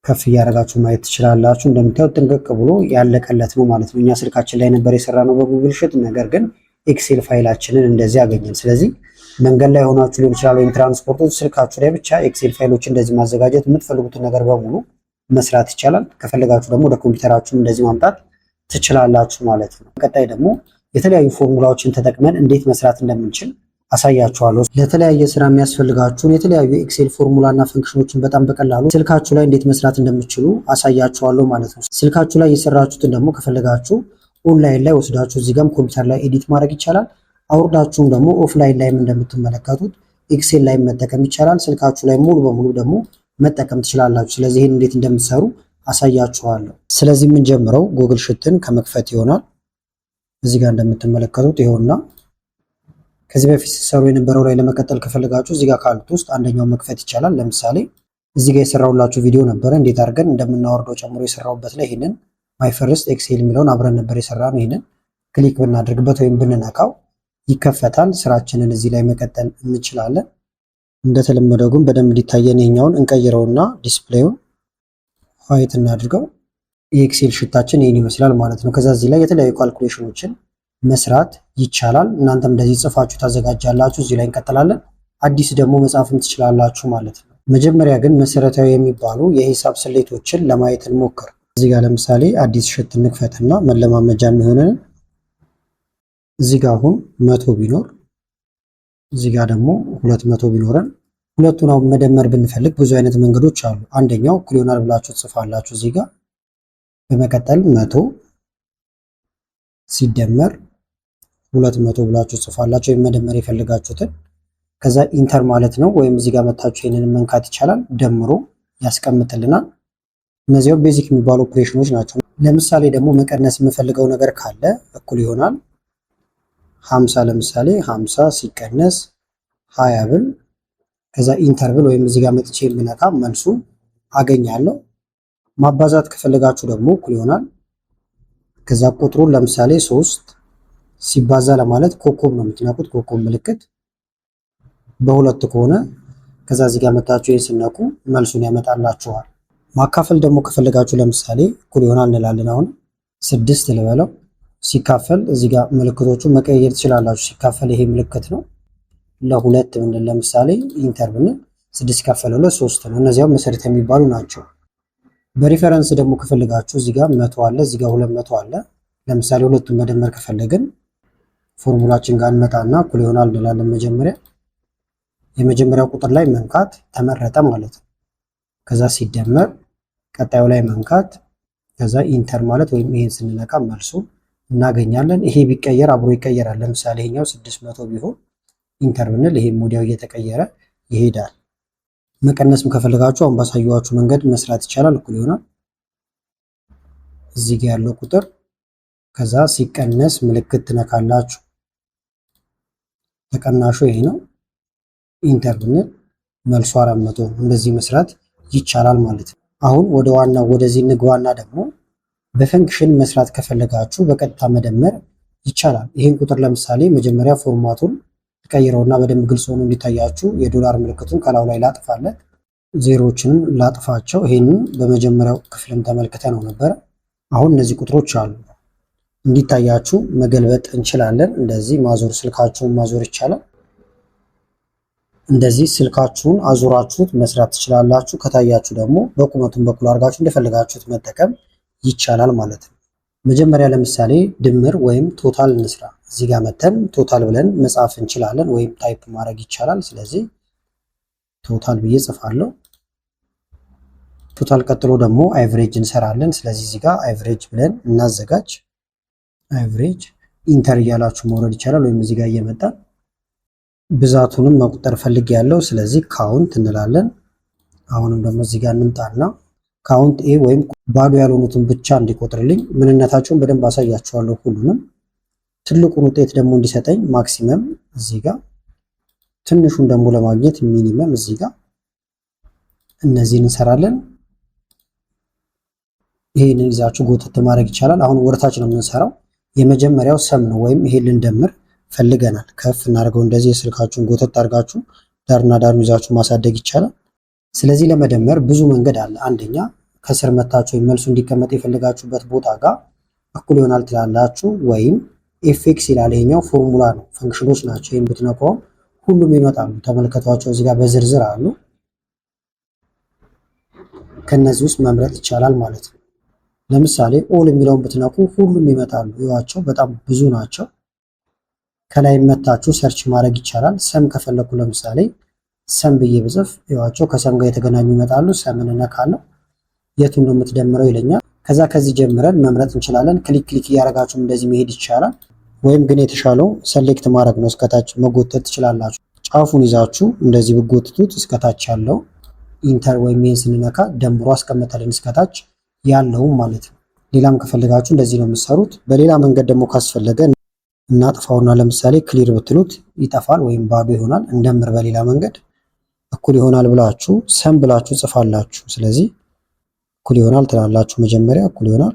Speaker 1: ከፍ እያደረጋችሁ ማየት ትችላላችሁ። እንደምታዩት ጥንቅቅ ብሎ ያለቀለት ነው ማለት ነው። እኛ ስልካችን ላይ ነበር የሰራነው በጉግል ሽት፣ ነገር ግን ኤክሴል ፋይላችንን እንደዚህ አገኘን። ስለዚህ መንገድ ላይ ሆናችሁ ሊሆን ይችላል ወይም ትራንስፖርት፣ ስልካችሁ ላይ ብቻ ኤክሴል ፋይሎች እንደዚህ ማዘጋጀት የምትፈልጉትን ነገር በሙሉ መስራት ይቻላል። ከፈለጋችሁ ደግሞ ወደ ኮምፒውተራችሁ እንደዚህ ማምጣት ትችላላችሁ ማለት ነው። ቀጣይ ደግሞ የተለያዩ ፎርሙላዎችን ተጠቅመን እንዴት መስራት እንደምንችል አሳያችኋለሁ። ለተለያየ ስራ የሚያስፈልጋችሁን የተለያዩ ኤክሴል ፎርሙላ እና ፈንክሽኖችን በጣም በቀላሉ ስልካችሁ ላይ እንዴት መስራት እንደምትችሉ አሳያችኋለሁ ማለት ነው። ስልካችሁ ላይ የሰራችሁትን ደግሞ ከፈለጋችሁ ኦንላይን ላይ ወስዳችሁ እዚህ ጋርም ኮምፒውተር ላይ ኤዲት ማድረግ ይቻላል። አውርዳችሁም ደግሞ ኦፍላይን ላይም እንደምትመለከቱት ኤክሴል ላይ መጠቀም ይቻላል። ስልካችሁ ላይ ሙሉ በሙሉ ደግሞ መጠቀም ትችላላችሁ። ስለዚህ ይህን እንዴት እንደምትሰሩ አሳያችኋለሁ። ስለዚህ የምንጀምረው ጉግል ሽትን ከመክፈት ይሆናል። እዚህ ጋር እንደምትመለከቱት ይኸውና ከዚህ በፊት ሲሰሩ የነበረው ላይ ለመቀጠል ከፈለጋችሁ እዚህ ጋር ካሉት ውስጥ አንደኛው መክፈት ይቻላል። ለምሳሌ እዚህ ጋር የሰራሁላችሁ ቪዲዮ ነበረ እንዴት አድርገን እንደምናወርደው ጨምሮ የሰራሁበት ላይ ይሄንን ማይ ፈርስት ኤክሴል የሚለውን አብረን ነበር የሰራነው። ይሄንን ክሊክ ብናደርግበት ወይም ብንነካው ይከፈታል። ስራችንን እዚህ ላይ መቀጠል እንችላለን። እንደተለመደው ግን በደንብ እንዲታየን ይሄኛውን እንቀይረውና ዲስፕሌዩን ዋይት እናድርገው። የኤክሴል ሽታችን ይሄን ይመስላል ማለት ነው። ከዛ እዚህ ላይ የተለያዩ ካልኩሌሽኖችን መስራት ይቻላል። እናንተም እንደዚህ ጽፋችሁ ታዘጋጃላችሁ። እዚህ ላይ እንቀጥላለን። አዲስ ደግሞ መጻፍም ትችላላችሁ ማለት ነው። መጀመሪያ ግን መሰረታዊ የሚባሉ የሂሳብ ስሌቶችን ለማየት እንሞክር። እዚህ ጋር ለምሳሌ አዲስ ሽት እንክፈትና መለማመጃ የሚሆነን እዚህ ጋር አሁን 100 ቢኖር እዚህ ጋር ደግሞ 200 ቢኖረን ሁለቱን አሁን መደመር ብንፈልግ ብዙ አይነት መንገዶች አሉ። አንደኛው እኩል ይሆናል ብላችሁ ትጽፋላችሁ እዚህ ጋር። በመቀጠል 100 ሲደመር 200 ብላችሁ ጽፋላችሁ ወይም መደመር የፈለጋችሁትን። ከዛ ኢንተር ማለት ነው። ወይም እዚህ ጋር መታችሁ ይሄንን መንካት ይቻላል። ደምሮ ያስቀምጥልናል። እነዚያው ቤዚክ የሚባሉ ኦፕሬሽኖች ናቸው። ለምሳሌ ደግሞ መቀነስ የምፈልገው ነገር ካለ እኩል ይሆናል 50 ለምሳሌ 50 ሲቀነስ 20 ብል ከዛ ኢንተር ብል ወይም እዚህ ጋር መጥቼ የምነካ መልሱ አገኛለሁ። ማባዛት ከፈለጋችሁ ደግሞ እኩል ይሆናል ከዛ ቁጥሩን ለምሳሌ 3 ሲባዛ ለማለት ኮከብ ነው የምትነኩት፣ ኮከብ ምልክት በሁለት ከሆነ ከዛ እዚህ ጋር መጣችሁ ይሄን ስነኩ መልሱን ያመጣላችኋል። ማካፈል ደግሞ ከፈለጋችሁ ለምሳሌ እኩል ይሆናል እንላለን። አሁን 6 ልበለው ሲካፈል እዚህ ጋር ምልክቶቹን መቀየር ትችላላችሁ። ሲካፈል ይሄ ምልክት ነው። ለሁለት ብንል ለምሳሌ ኢንተር ብንል 6 ሲካፈል ለ3 ነው። እነዚያው መሰረት የሚባሉ ናቸው። በሪፈረንስ ደግሞ ከፈለጋችሁ እዚህ ጋር 100 አለ፣ እዚህ ጋር 200 አለ። ለምሳሌ ሁለቱን መደመር ከፈለግን ፎርሙላችን ጋር እንመጣና እኩል ይሆናል እንላለን። መጀመሪያ የመጀመሪያው ቁጥር ላይ መንካት ተመረጠ ማለት ነው። ከዛ ሲደመር ቀጣዩ ላይ መንካት ከዛ ኢንተር ማለት ወይም ይሄን ስንነካ መልሱ እናገኛለን። ይሄ ቢቀየር አብሮ ይቀየራል። ለምሳሌ ይሄኛው 600 ቢሆን ኢንተር ብንል ይሄም ወዲያው እየተቀየረ ይሄዳል። መቀነስም ከፈለጋችሁ አሁን ባሳየኋችሁ መንገድ መስራት ይቻላል። እኩል ይሆናል እዚህ ጋር ያለው ቁጥር ከዛ ሲቀነስ ምልክት ትነካላችሁ። ተቀናሹ ይሄ ነው። ኢንተር ብንል መልሱ 400 ነው። እንደዚህ መስራት ይቻላል ማለት ነው። አሁን ወደ ዋናው ወደዚህ እንግባና ደግሞ በፈንክሽን መስራት ከፈለጋችሁ በቀጥታ መደመር ይቻላል። ይሄን ቁጥር ለምሳሌ መጀመሪያ ፎርማቱን ቀይረውና በደንብ ግልጽ ሆኖ እንዲታያችሁ የዶላር ምልክቱን ከላዩ ላይ ላጥፋለት፣ ዜሮዎችንም ላጥፋቸው። ይሄንን በመጀመሪያው ክፍልም ተመልክተ ነው ነበር። አሁን እነዚህ ቁጥሮች አሉ እንዲታያችሁ መገልበጥ እንችላለን። እንደዚህ ማዞር፣ ስልካችሁን ማዞር ይቻላል። እንደዚህ ስልካችሁን አዙራችሁት መስራት ትችላላችሁ። ከታያችሁ ደግሞ በቁመቱን በኩል አድርጋችሁ እንደፈለጋችሁት መጠቀም ይቻላል ማለት ነው። መጀመሪያ ለምሳሌ ድምር ወይም ቶታል እንስራ። እዚህ ጋር መተን ቶታል ብለን መጻፍ እንችላለን ወይም ታይፕ ማድረግ ይቻላል። ስለዚህ ቶታል ብዬ ጽፋለሁ። ቶታል ቀጥሎ ደግሞ አቨሬጅ እንሰራለን። ስለዚህ እዚህ ጋር አቨሬጅ ብለን እናዘጋጅ። አቨሬጅ ኢንተር እያላችሁ መውረድ ይቻላል ወይም እዚህ ጋር እየመጣ ብዛቱንም መቁጠር ፈልጌያለሁ። ስለዚህ ካውንት እንላለን። አሁንም ደግሞ እዚህ ጋር እንምጣና ካውንት ኤ ወይም ባዶ ያልሆኑትን ብቻ እንዲቆጥርልኝ ምንነታቸውን በደንብ አሳያቸዋለሁ ሁሉንም። ትልቁን ውጤት ደግሞ እንዲሰጠኝ ማክሲመም እዚህ ጋር፣ ትንሹን ደግሞ ለማግኘት ሚኒመም እዚህ ጋር እነዚህን እንሰራለን። ይሄንን ይዛችሁ ጎተት ማድረግ ይቻላል። አሁን ወርታች ነው የምንሰራው። የመጀመሪያው ሰም ነው ወይም ይሄን ልንደምር ፈልገናል። ከፍ እናደርገው እንደዚህ የስልካችሁን ጎተት አድርጋችሁ ዳርና ዳሩን ይዛችሁ ማሳደግ ይቻላል። ስለዚህ ለመደመር ብዙ መንገድ አለ። አንደኛ ከስር መታችሁ ወይም መልሱ እንዲቀመጥ የፈለጋችሁበት ቦታ ጋር እኩል ይሆናል ትላላችሁ፣ ወይም ኤፍኤክስ ይላል። ይሄኛው ፎርሙላ ነው፣ ፈንክሽኖች ናቸው። ይሄን ብትነካው ሁሉም ይመጣሉ። ተመልከቷቸው፣ እዚህ ጋር በዝርዝር አሉ። ከነዚህ ውስጥ መምረጥ ይቻላል ማለት ነው። ለምሳሌ ኦል የሚለውን ብትነኩ ሁሉም ይመጣሉ። ይዋቸው በጣም ብዙ ናቸው። ከላይ መታችሁ ሰርች ማድረግ ይቻላል። ሰም ከፈለኩ ለምሳሌ ሰም ብዬ ብጽፍ ይዋቸው ከሰም ጋር የተገናኙ ይመጣሉ። ሰምን እነካለሁ። የቱን ነው የምትደምረው ይለኛል። ከዛ ከዚህ ጀምረን መምረጥ እንችላለን። ክሊክ ክሊክ እያደረጋችሁም እንደዚህ መሄድ ይቻላል። ወይም ግን የተሻለው ሰሌክት ማድረግ ነው። እስከታች መጎተት ትችላላችሁ። ጫፉን ይዛችሁ እንደዚህ ብጎትቱት እስከታች ያለው ኢንተር ወይም ይህን ስንነካ ደምሮ አስቀመጠልን እስከታች ያለውም ማለት ነው። ሌላም ከፈለጋችሁ እንደዚህ ነው የምትሰሩት። በሌላ መንገድ ደግሞ ካስፈለገ እናጥፋውና ለምሳሌ ክሊር ብትሉት ይጠፋል ወይም ባዶ ይሆናል። እንደምር በሌላ መንገድ እኩል ይሆናል ብላችሁ ሰም ብላችሁ ጽፋላችሁ። ስለዚህ እኩል ይሆናል ትላላችሁ። መጀመሪያ እኩል ይሆናል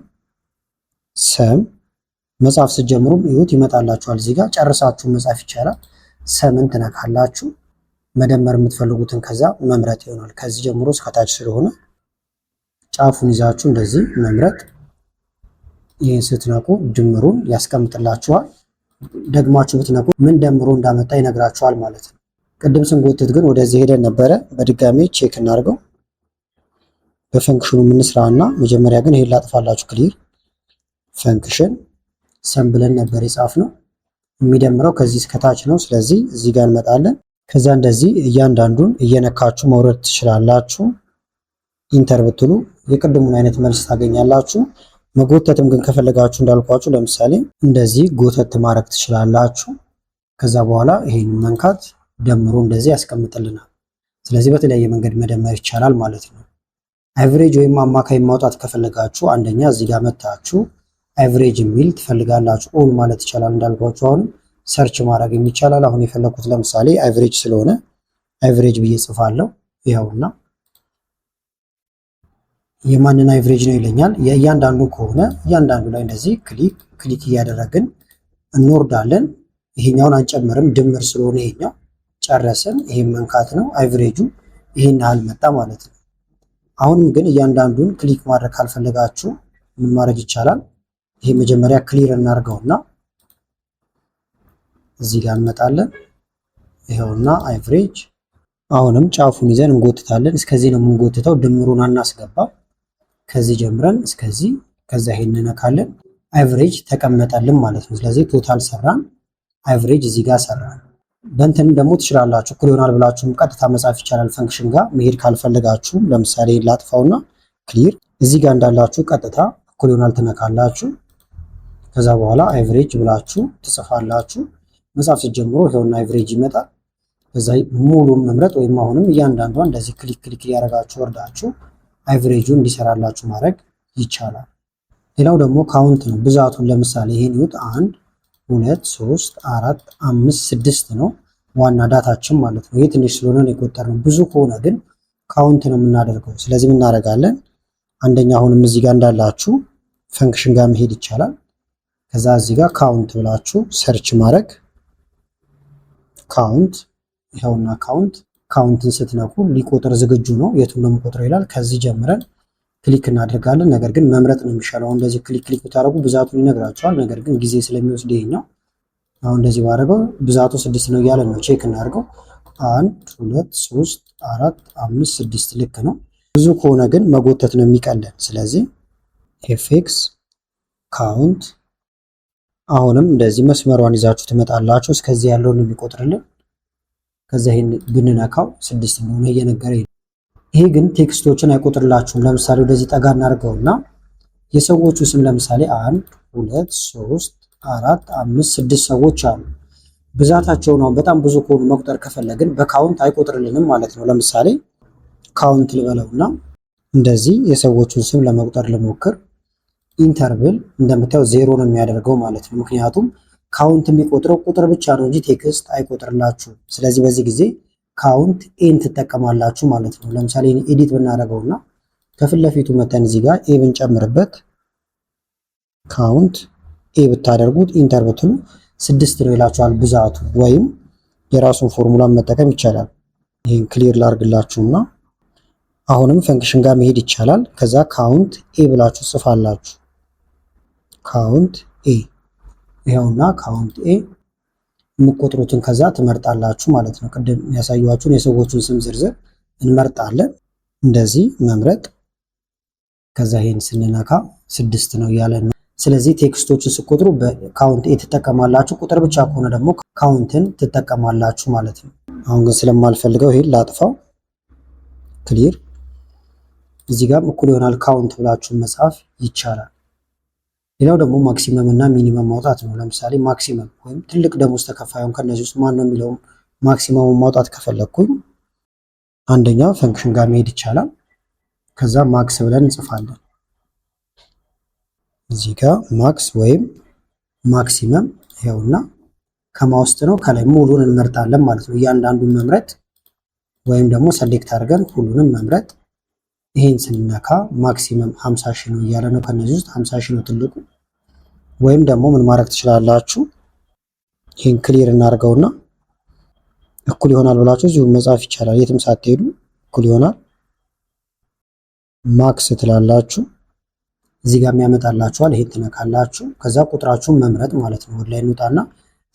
Speaker 1: ሰም መጻፍ ስትጀምሩም ይሁት ይመጣላችኋል። እዚህ ጋር ጨርሳችሁ መጻፍ ይቻላል። ሰምን ትነካላችሁ። መደመር የምትፈልጉትን ከዛ መምረጥ ይሆናል። ከዚህ ጀምሮ እስከታች ስለሆነ ጫፉን ይዛችሁ እንደዚህ መምረጥ። ይህን ስትነኩ ድምሩን ያስቀምጥላችኋል። ደግማችሁ ብትነኩ ምን ደምሮ እንዳመጣ ይነግራችኋል ማለት ነው። ቅድም ስንጎትት ግን ወደዚህ ሄደን ነበረ። በድጋሚ ቼክ እናድርገው። በፈንክሽኑ የምንስራና መጀመሪያ ግን ይሄን ላጥፋላችሁ። ክሊር ፈንክሽን ሰም ብለን ነበር የጻፍነው። የሚደምረው ከዚህ እስከታች ነው። ስለዚህ እዚህ ጋር እንመጣለን። ከዛ እንደዚህ እያንዳንዱን እየነካችሁ መውረድ ትችላላችሁ። ኢንተር ብትሉ የቅድሙን አይነት መልስ ታገኛላችሁ። መጎተትም ግን ከፈለጋችሁ እንዳልኳችሁ ለምሳሌ እንደዚህ ጎተት ማድረግ ትችላላችሁ። ከዛ በኋላ ይሄንን መንካት ደምሮ እንደዚህ ያስቀምጥልናል። ስለዚህ በተለያየ መንገድ መደመር ይቻላል ማለት ነው። አቨሬጅ ወይም አማካይ ማውጣት ከፈለጋችሁ አንደኛ እዚህ ጋር መታችሁ አቨሬጅ የሚል ትፈልጋላችሁ። ኦል ማለት ይቻላል እንዳልኳችሁ። አሁንም ሰርች ማድረግ የሚቻላል። አሁን የፈለኩት ለምሳሌ አቨሬጅ ስለሆነ አቨሬጅ ብዬ ጽፋለሁ። ይኸውና የማንን አቨሬጅ ነው ይለኛል። የእያንዳንዱ ከሆነ እያንዳንዱ ላይ እንደዚህ ክሊክ ክሊክ እያደረግን እንወርዳለን። ይሄኛውን አንጨምርም፣ ድምር ስለሆነ ይሄኛው ጨረስን። ይሄን መንካት ነው። አቨሬጁ ይሄን ያህል መጣ ማለት ነው። አሁንም ግን እያንዳንዱን ክሊክ ማድረግ ካልፈለጋችሁ ምን ማድረግ ይቻላል? ይሄ መጀመሪያ ክሊር እናድርገውና እዚህ ጋር እንመጣለን። ይሄውና አቨሬጅ። አሁንም ጫፉን ይዘን እንጎትታለን። እስከዚህ ነው የምንጎትተው፣ ድምሩን አናስገባ። ከዚህ ጀምረን እስከዚህ፣ ከዛ ይሄን እንነካለን። አቨሬጅ ተቀመጠልን ማለት ነው። ስለዚህ ቶታል ሰራን፣ አቨሬጅ እዚህ ጋር ሰራን። በእንትን ደግሞ ትችላላችሁ። እኩል ይሆናል ብላችሁም ቀጥታ መጻፍ ይቻላል። ፈንክሽን ጋር መሄድ ካልፈለጋችሁ ለምሳሌ ላጥፋውና ክሊር፣ እዚህ ጋር እንዳላችሁ ቀጥታ እኩል ይሆናል ትነካላችሁ። ከዛ በኋላ አቨሬጅ ብላችሁ ትጽፋላችሁ። መጻፍ ስትጀምሩ ይሄውና አቨሬጅ ይመጣል። ከዛ ሙሉን መምረጥ ወይም አሁንም እያንዳንዷን እንደዚህ ክሊክ ክሊክ እያደረጋችሁ ወርዳችሁ አቨሬጁን እንዲሰራላችሁ ማድረግ ይቻላል። ሌላው ደግሞ ካውንት ነው። ብዛቱን ለምሳሌ ይሄን ይሁት 1 2 3 4 5 6 ነው ዋና ዳታችን ማለት ነው። ይሄ ትንሽ ስለሆነ ነው የቆጠርነው። ብዙ ከሆነ ግን ካውንት ነው የምናደርገው። ስለዚህ ምን እናደርጋለን? አንደኛ አሁንም እዚህ ጋር እንዳላችሁ ፈንክሽን ጋር መሄድ ይቻላል። ከዛ እዚህ ጋር ካውንት ብላችሁ ሰርች ማድረግ ካውንት። ይኸውና ካውንትን ስትነኩ ሊቆጥር ዝግጁ ነው። የቱን ነው የሚቆጥረው ይላል። ከዚህ ጀምረን ክሊክ እናደርጋለን። ነገር ግን መምረጥ ነው የሚሻለው። አሁን እንደዚህ ክሊክ ክሊክ ብታደርጉ ብዛቱን ይነግራችኋል። ነገር ግን ጊዜ ስለሚወስድ ይሄኛው አሁን እንደዚህ ባደረገው ብዛቱ 6 ነው እያለ ነው። ቼክ እናድርገው። 1 2 3 4 5 6 ልክ ነው። ብዙ ከሆነ ግን መጎተት ነው የሚቀለን። ስለዚህ ኤፍኤክስ ካውንት። አሁንም እንደዚህ መስመሯን ይዛችሁ ትመጣላችሁ። እስከዚህ ያለውን የሚቆጥርልን። ከዛ ይሄን ብንነካው 6 እንደሆነ እየነገረኝ ነው። ይሄ ግን ቴክስቶችን አይቆጥርላችሁም። ለምሳሌ ወደዚህ ጠጋ እናድርገውና የሰዎቹ ስም ለምሳሌ 1 2 3 4 5 6 ሰዎች አሉ። ብዛታቸው ነው። በጣም ብዙ ከሆኑ መቁጠር ከፈለግን በካውንት አይቆጥርልንም ማለት ነው። ለምሳሌ ካውንት ልበለውና እንደዚህ የሰዎቹን ስም ለመቁጠር ልሞክር። ኢንተርብል እንደምታየው ዜሮ ነው የሚያደርገው ማለት ነው። ምክንያቱም ካውንት የሚቆጥረው ቁጥር ብቻ ነው እንጂ ቴክስት አይቆጥርላችሁም። ስለዚህ በዚህ ጊዜ ካውንት ኤን ትጠቀማላችሁ ማለት ነው። ለምሳሌ ኤዲት ብናደርገውና ከፊት ለፊቱ መተን እዚህ ጋር ኤ ብንጨምርበት ካውንት ኤ ብታደርጉት ኢንተር ብትሉ 6 ነው ይላችኋል ብዛቱ። ወይም የራሱን ፎርሙላ መጠቀም ይቻላል። ይህን ክሊር ላርግላችሁና አሁንም ፈንክሽን ጋር መሄድ ይቻላል። ከዛ ካውንት ኤ ብላችሁ ጽፋላችሁ። ካውንት ኤ ይኸውና ካውንት ኤ የምትቆጥሩትን ከዛ ትመርጣላችሁ ማለት ነው። ቅድም ያሳየኋችሁን የሰዎቹን ስም ዝርዝር እንመርጣለን። እንደዚህ መምረጥ ከዛ ይሄን ስንነካ 6 ነው እያለን ነው። ስለዚህ ቴክስቶችን ስትቆጥሩ በካውንት ኤ ትጠቀማላችሁ። ቁጥር ብቻ ከሆነ ደግሞ ካውንትን ትጠቀማላችሁ ማለት ነው። አሁን ግን ስለማልፈልገው ይሄን ላጥፋው። ክሊር። እዚህ ጋር እኩል ይሆናል ካውንት ብላችሁ መጻፍ ይቻላል። ሌላው ደግሞ ማክሲመም እና ሚኒመም ማውጣት ነው። ለምሳሌ ማክሲመም ወይም ትልቅ ደሞዝ ተከፋዩን ከነዚህ ውስጥ ማን ነው የሚለውን ማክሲመሙን ማውጣት ከፈለግኩኝ አንደኛ ፈንክሽን ጋር መሄድ ይቻላል። ከዛ ማክስ ብለን እንጽፋለን። እዚህ ጋር ማክስ ወይም ማክሲመም ይኸውና ከማውስጥ ነው ከላይ ሙሉን እንመርጣለን ማለት ነው። እያንዳንዱን መምረጥ ወይም ደግሞ ሰሌክት አድርገን ሁሉንም መምረጥ። ይሄን ስንነካ ማክሲመም 50 ሺህ ነው እያለ ነው። ከነዚህ ውስጥ 50 ሺህ ነው ትልቁ። ወይም ደግሞ ምን ማድረግ ትችላላችሁ? ይሄን ክሊር እናድርገውና እኩል ይሆናል ብላችሁ እዚሁ መጻፍ ይቻላል። የትም ሳትሄዱ እኩል ይሆናል ማክስ ትላላችሁ። እዚህ ጋር የሚያመጣላችኋል። ይሄን ትነካላችሁ። ከዛ ቁጥራችሁን መምረጥ ማለት ነው። ወደ ላይ እንውጣና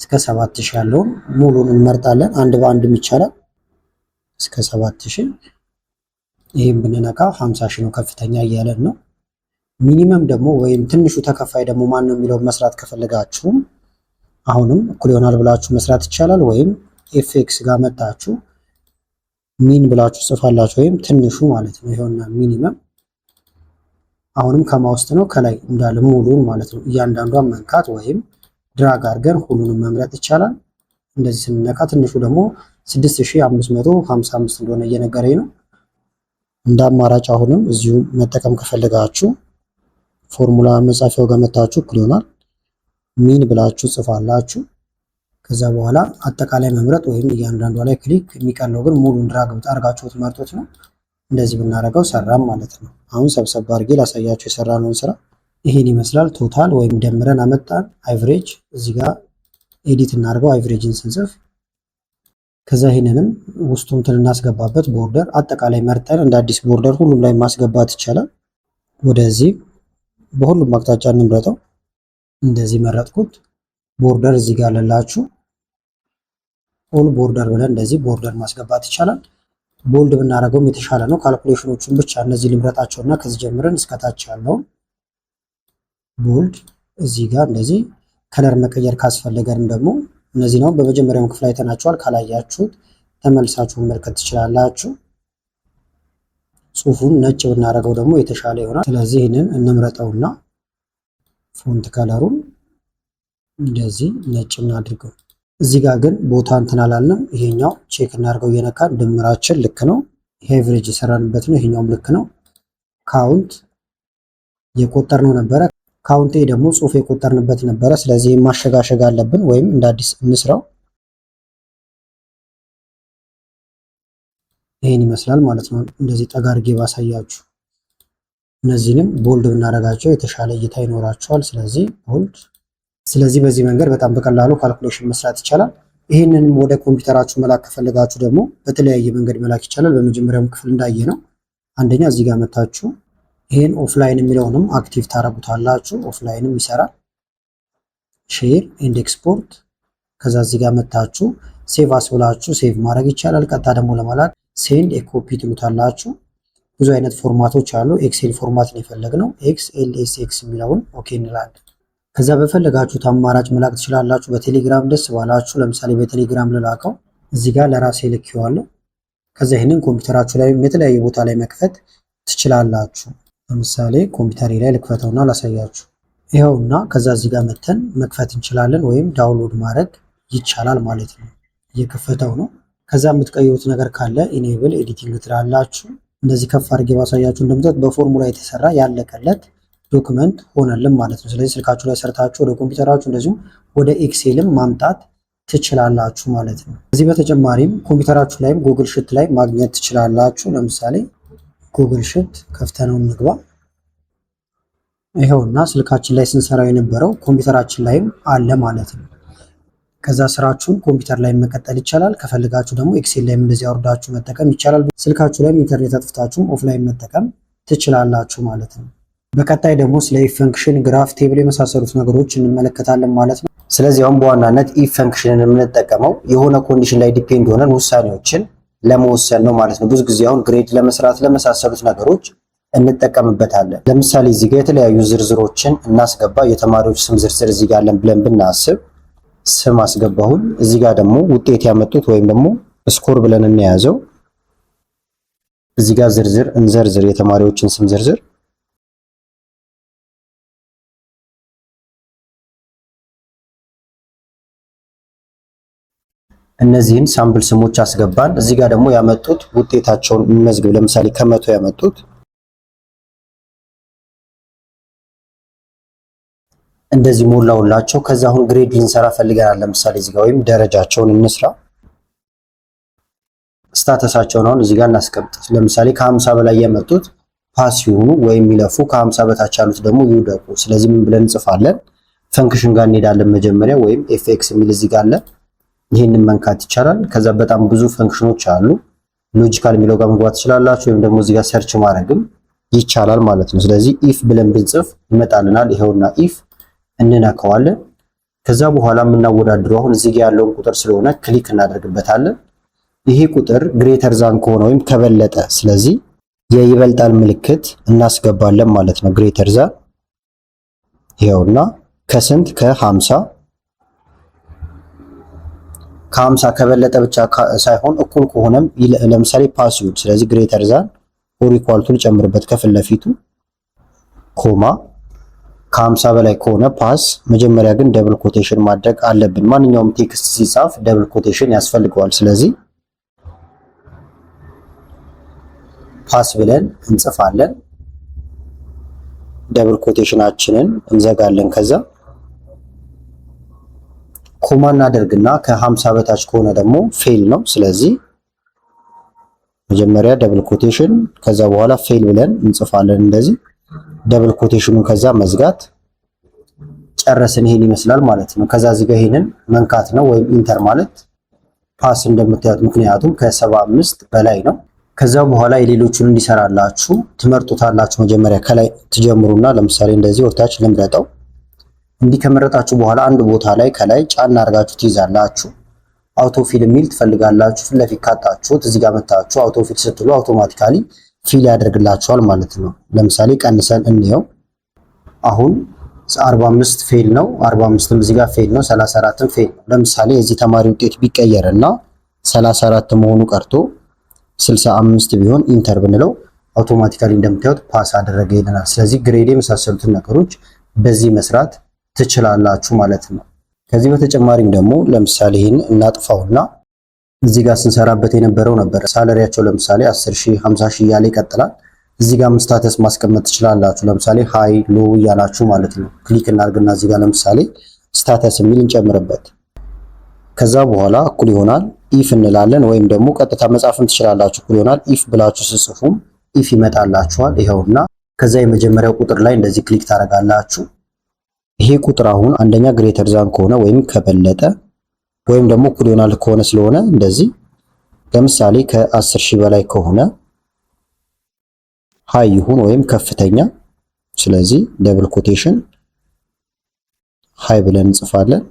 Speaker 1: እስከ 7000 ያለውን ሙሉን እንመርጣለን። አንድ በአንድም ይቻላል እስከ 7000። ይሄን ብንነካ 50 ሺህ ነው ከፍተኛ እያለን ነው። ሚኒመም ደግሞ ወይም ትንሹ ተከፋይ ደግሞ ማን ነው የሚለውን መስራት ከፈለጋችሁ አሁንም እኩል ይሆናል ብላችሁ መስራት ይቻላል። ወይም ኤፍኤክስ ጋር መጣችሁ ሚን ብላችሁ ጽፋላችሁ ወይም ትንሹ ማለት ነው። ይሄውና ሚኒመም አሁንም ከማውስጥ ነው ከላይ እንዳለ ሙሉን ማለት ነው። እያንዳንዷን መንካት ወይም ድራግ አድርገን ሁሉንም መምረጥ ይቻላል። እንደዚህ ስንነካ ትንሹ ደግሞ 6555 እንደሆነ እየነገረኝ ነው። እንደ አማራጭ አሁንም እዚሁ መጠቀም ከፈለጋችሁ ፎርሙላ መጻፊያው ጋር መታችሁ እኩል ይሆናል ሚን ብላችሁ ጽፋላችሁ። ከዛ በኋላ አጠቃላይ መምረጥ ወይም እያንዳንዷ ላይ ክሊክ። የሚቀለው ግን ሙሉን ድራግ አድርጋችሁት መርጦት ነው። እንደዚህ ብናደርገው ሰራም ማለት ነው። አሁን ሰብሰብ አድርጌ ላሳያችሁ የሰራነውን ስራ። ይሄን ይመስላል። ቶታል ወይም ደምረን አመጣን። አቨሬጅ እዚህ ጋር ኤዲት እናድርገው። አቨሬጅን ስንጽፍ ከዛ ይሄንንም ውስጡ እንትን እናስገባበት ቦርደር አጠቃላይ መርጠን እንደ አዲስ ቦርደር ሁሉም ላይ ማስገባት ይቻላል። ወደዚህ በሁሉም አቅጣጫ እንምረጠው። እንደዚህ መረጥኩት። ቦርደር እዚህ ጋር አለላችሁ። ኦል ቦርደር ብለን እንደዚህ ቦርደር ማስገባት ይቻላል። ቦልድ ብናደርገውም የተሻለ ነው። ካልኩሌሽኖቹን ብቻ እነዚህ ልምረጣቸውና ከዚህ ጀምረን እስከታች ያለውን ቦልድ እዚህ ጋር እንደዚህ ከለር መቀየር ካስፈለገንም ደግሞ እነዚህ ነው በመጀመሪያው ክፍል አይተናቸዋል። ካላያችሁት ተመልሳችሁ መመልከት ትችላላችሁ። ጽሁፉን ነጭ ብናደርገው ደግሞ የተሻለ ይሆናል። ስለዚህ ይህንን እንምረጠውና ፎንት ከለሩን እንደዚህ ነጭ እናድርገው። እዚህ ጋር ግን ቦታ እንትን አላልንም። ይሄኛው ቼክ እናድርገው እየነካን ድምራችን ልክ ነው። ይሄ አቨሬጅ የሰራንበት ነው። ይሄኛውም ልክ ነው። ካውንት የቆጠርነው ነበረ። ካውንት ደግሞ ጽሁፍ የቆጠርንበት ነበረ። ስለዚህ ማሸጋሸግ አለብን ወይም እንደ አዲስ እንስራው። ይሄን ይመስላል ማለት ነው። እንደዚህ ጠጋ አድርጌ ባሳያችሁ። እነዚህንም ቦልድ ብናደርጋቸው የተሻለ እይታ ይኖራቸዋል። ስለዚህ ቦልድ። ስለዚህ በዚህ መንገድ በጣም በቀላሉ ካልኩሌሽን መስራት ይቻላል። ይህንንም ወደ ኮምፒውተራችሁ መላክ ከፈለጋችሁ ደግሞ በተለያየ መንገድ መላክ ይቻላል። በመጀመሪያውም ክፍል እንዳየ ነው። አንደኛ እዚህ ጋር መታችሁ ይሄን ኦፍላይን የሚለውንም አክቲቭ ታረጉታላችሁ። ኦፍላይንም ይሰራል። ሼር ኤንድ ኤክስፖርት። ከዛ እዚህ ጋር መታችሁ ሴቭ አስ ብላችሁ ሴቭ ማድረግ ይቻላል። ቀጥታ ደግሞ ለመላክ ሴንድ ኤ ኮፒ ትሉታላችሁ። ብዙ አይነት ፎርማቶች አሉ። ኤክሴል ፎርማት ነው የፈለግነው። ኤክስኤልኤስኤክስ የሚለውን ኦኬ እንላለን። ከዛ በፈለጋችሁት አማራጭ መላክ ትችላላችሁ። በቴሌግራም ደስ ባላችሁ፣ ለምሳሌ በቴሌግራም ልላከው እዚህ ጋር ለራሴ ልኬዋለሁ። ከዛ ይህንን ኮምፒውተራችሁ ላይ የተለያየ ቦታ ላይ መክፈት ትችላላችሁ። ለምሳሌ ኮምፒውተሬ ላይ ልክፈተውና ላሳያችሁ። ይኸውና ከዛ እዚህ ጋር መተን መክፈት እንችላለን ወይም ዳውንሎድ ማድረግ ይቻላል ማለት ነው። እየከፈተው ነው። ከዛ የምትቀይሩት ነገር ካለ ኢኔብል ኤዲቲንግ ትላላችሁ። እንደዚህ ከፍ አድርጌ ባሳያችሁ እንደምታዩት በፎርሙላ የተሰራ ያለቀለት ዶክመንት ሆነልን ማለት ነው። ስለዚህ ስልካችሁ ላይ ሰርታችሁ ወደ ኮምፒውተራችሁ እንደዚሁም ወደ ኤክሴልም ማምጣት ትችላላችሁ ማለት ነው። ከዚህ በተጨማሪም ኮምፒውተራችሁ ላይም ጉግል ሽት ላይ ማግኘት ትችላላችሁ። ለምሳሌ ጉግል ሽት ከፍተነው እንግባ። ይኸውና ስልካችን ላይ ስንሰራው የነበረው ኮምፒውተራችን ላይም አለ ማለት ነው። ከዛ ስራችሁን ኮምፒውተር ላይ መቀጠል ይቻላል። ከፈልጋችሁ ደግሞ ኤክሴል ላይም እንደዚህ አውርዳችሁ መጠቀም ይቻላል። ስልካችሁ ላይም ኢንተርኔት አጥፍታችሁም ኦፍላይን መጠቀም ትችላላችሁ ማለት ነው። በቀጣይ ደግሞ ስለ ኢፍ ፈንክሽን፣ ግራፍ፣ ቴብል የመሳሰሉት ነገሮች እንመለከታለን ማለት ነው። ስለዚህ አሁን በዋናነት ኢፍ ፈንክሽንን የምንጠቀመው የሆነ ኮንዲሽን ላይ ዲፔንድ ሆነን ውሳኔዎችን ለመወሰን ነው ማለት ነው። ብዙ ጊዜ አሁን ግሬድ ለመስራት ለመሳሰሉት ነገሮች እንጠቀምበታለን። ለምሳሌ እዚህ ጋር የተለያዩ ዝርዝሮችን እናስገባ። የተማሪዎች ስም ዝርዝር እዚህ ጋር አለን ብለን ብናስብ ስም አስገባሁኝ። እዚህ ጋር ደግሞ ውጤት ያመጡት ወይም ደግሞ ስኮር ብለን እንያዘው። እዚህ ጋር ዝርዝር እንዘርዝር፣ የተማሪዎችን ስም ዝርዝር። እነዚህን ሳምፕል ስሞች አስገባን። እዚህ ጋር ደግሞ ያመጡት ውጤታቸውን እንመዝግብ። ለምሳሌ ከመቶ ያመጡት እንደዚህ ሞላውላቸው። ከዛ አሁን ግሬድ ልንሰራ ፈልገናል። ለምሳሌ እዚህ ጋር ወይም ደረጃቸውን እንስራ። ስታተሳቸውን አሁን እዚህ ጋር እናስቀምጥ። ለምሳሌ ከ50 በላይ ያመጡት ፓስ ይሁኑ ወይም ይለፉ፣ ከ50 በታች ያሉት ደግሞ ይውደቁ። ስለዚህ ምን ብለን እንጽፋለን? ፈንክሽን ጋር እንሄዳለን መጀመሪያ፣ ወይም ኤፍኤክስ የሚል እዚህ ጋር አለ። ይሄንን መንካት ይቻላል። ከዛ በጣም ብዙ ፈንክሽኖች አሉ። ሎጂካል የሚለው ጋር መግባት ትችላላችሁ፣ ወይም ደግሞ እዚህ ጋር ሰርች ማድረግም ይቻላል ማለት ነው። ስለዚህ ኢፍ ብለን ብንጽፍ ይመጣልናል። ይሄውና ኢፍ እንነካዋለን። ከዛ በኋላ የምናወዳድረው አሁን እዚህ ጋር ያለውን ቁጥር ስለሆነ ክሊክ እናደርግበታለን። ይሄ ቁጥር ግሬተር ዛን ከሆነ ወይም ከበለጠ፣ ስለዚህ የይበልጣል ምልክት እናስገባለን ማለት ነው። ግሬተር ዛን ይሄውና ከስንት ከ50 ከበለጠ ብቻ ሳይሆን እኩል ከሆነም ለምሳሌ ፓስ ይሁን። ስለዚህ ግሬተር ዛን ኦር ኢኳል ቱ ልጨምርበት ከፊት ለፊቱ ኮማ ከ50 በላይ ከሆነ ፓስ። መጀመሪያ ግን ደብል ኮቴሽን ማድረግ አለብን። ማንኛውም ቴክስት ሲጻፍ ደብል ኮቴሽን ያስፈልገዋል። ስለዚህ ፓስ ብለን እንጽፋለን። ደብል ኮቴሽናችንን እንዘጋለን። ከዛ ኮማ እናደርግና ከ50 በታች ከሆነ ደግሞ ፌል ነው። ስለዚህ መጀመሪያ ደብል ኮቴሽን ከዛ በኋላ ፌል ብለን እንጽፋለን። እንደዚህ ደብል ኮቴሽኑን ከዛ መዝጋት። ጨረስን። ይሄን ይመስላል ማለት ነው። ከዛ እዚህ ጋር ይሄንን መንካት ነው ወይም ኢንተር ማለት ፓስ እንደምታዩት፣ ምክንያቱም ከ75 በላይ ነው። ከዛ በኋላ የሌሎቹን እንዲሰራላችሁ ትመርጡታላችሁ። መጀመሪያ ከላይ ትጀምሩና ለምሳሌ እንደዚህ ወርታች ልምረጠው። እንዲህ ከመረጣችሁ በኋላ አንድ ቦታ ላይ ከላይ ጫና አድርጋችሁ ትይዛላችሁ። አውቶፊል የሚል ትፈልጋላችሁ። ፊት ለፊት ካጣችሁት እዚህ ጋር መታችሁ አውቶፊል ስትሉ አውቶማቲካሊ ፊል ያደርግላችኋል ማለት ነው። ለምሳሌ ቀንሰን እንየው። አሁን 45 ፌል ነው፣ 45ም እዚህ ጋር ፌል ነው፣ 34ም ፌል ነው። ለምሳሌ የዚህ ተማሪ ውጤት ቢቀየርና 34 መሆኑ ቀርቶ 65 ቢሆን ኢንተር ብንለው አውቶማቲካሊ እንደምታዩት ፓስ አደረገ ይለናል። ስለዚህ ግሬድ የመሳሰሉትን ነገሮች በዚህ መስራት ትችላላችሁ ማለት ነው። ከዚህ በተጨማሪም ደግሞ ለምሳሌ ይህን እናጥፋውና እዚህ ጋር ስንሰራበት የነበረው ነበር ሳለሪያቸው ለምሳሌ 10,000 50,000 እያለ ይቀጥላል። እዚህ ጋር ስታተስ ማስቀመጥ ትችላላችሁ። ለምሳሌ ሃይ ሎ እያላችሁ ማለት ነው። ክሊክ እናድርግና እዚህ ጋር ለምሳሌ ስታተስ የሚል እንጨምርበት። ከዛ በኋላ እኩል ይሆናል ኢፍ እንላለን፣ ወይም ደግሞ ቀጥታ መጻፍም ትችላላችሁ። እኩል ይሆናል ኢፍ ብላችሁ ስጽፉም ኢፍ ይመጣላችኋል። ይኸውና ከዛ የመጀመሪያው ቁጥር ላይ እንደዚህ ክሊክ ታደርጋላችሁ። ይሄ ቁጥር አሁን አንደኛ ግሬተር ዛን ከሆነ ወይም ከበለጠ ወይም ደግሞ እኩል ይሆናል ከሆነ ስለሆነ እንደዚህ ለምሳሌ ከ10,000 በላይ ከሆነ ሃይ ይሁን ወይም ከፍተኛ። ስለዚህ ደብል ኮቴሽን ሃይ ብለን እንጽፋለን፣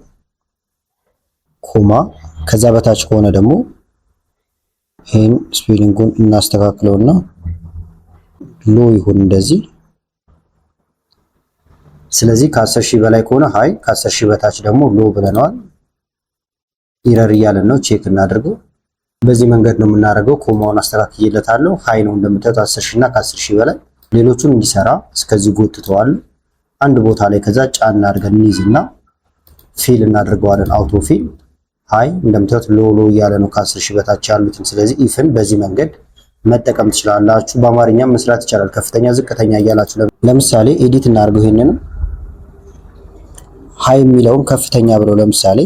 Speaker 1: ኮማ። ከዛ በታች ከሆነ ደግሞ ይሄን ስፔሊንጉን እናስተካክለውና ሎ ይሁን እንደዚህ። ስለዚህ ከ10,000 በላይ ከሆነ ሃይ፣ ከ10,000 በታች ደግሞ ሎ ብለናል። ኢረር እያለን ነው፣ ቼክ እናድርገው። በዚህ መንገድ ነው የምናደርገው። ኮማውን አስተካክዬለታለሁ። ሃይ ነው እንደምታዩት 10,000 እና ከ10,000 በላይ። ሌሎቹን እንዲሰራ እስከዚህ ጎትተዋል አንድ ቦታ ላይ። ከዛ ጫና አድርገን እንይዝና ፊል እናደርገዋለን። አውቶ ፊል ሃይ እንደምታዩት ሎ እያለ ነው ከ10 ሺህ በታች ያሉትን። ስለዚህ ኢፍን በዚህ መንገድ መጠቀም ትችላላችሁ። በአማርኛም መስራት ይቻላል። ከፍተኛ ዝቅተኛ እያላችሁ ለምሳሌ ኤዲት እናድርገው። ይሄንንም ሃይ የሚለውን ከፍተኛ ብለው ለምሳሌ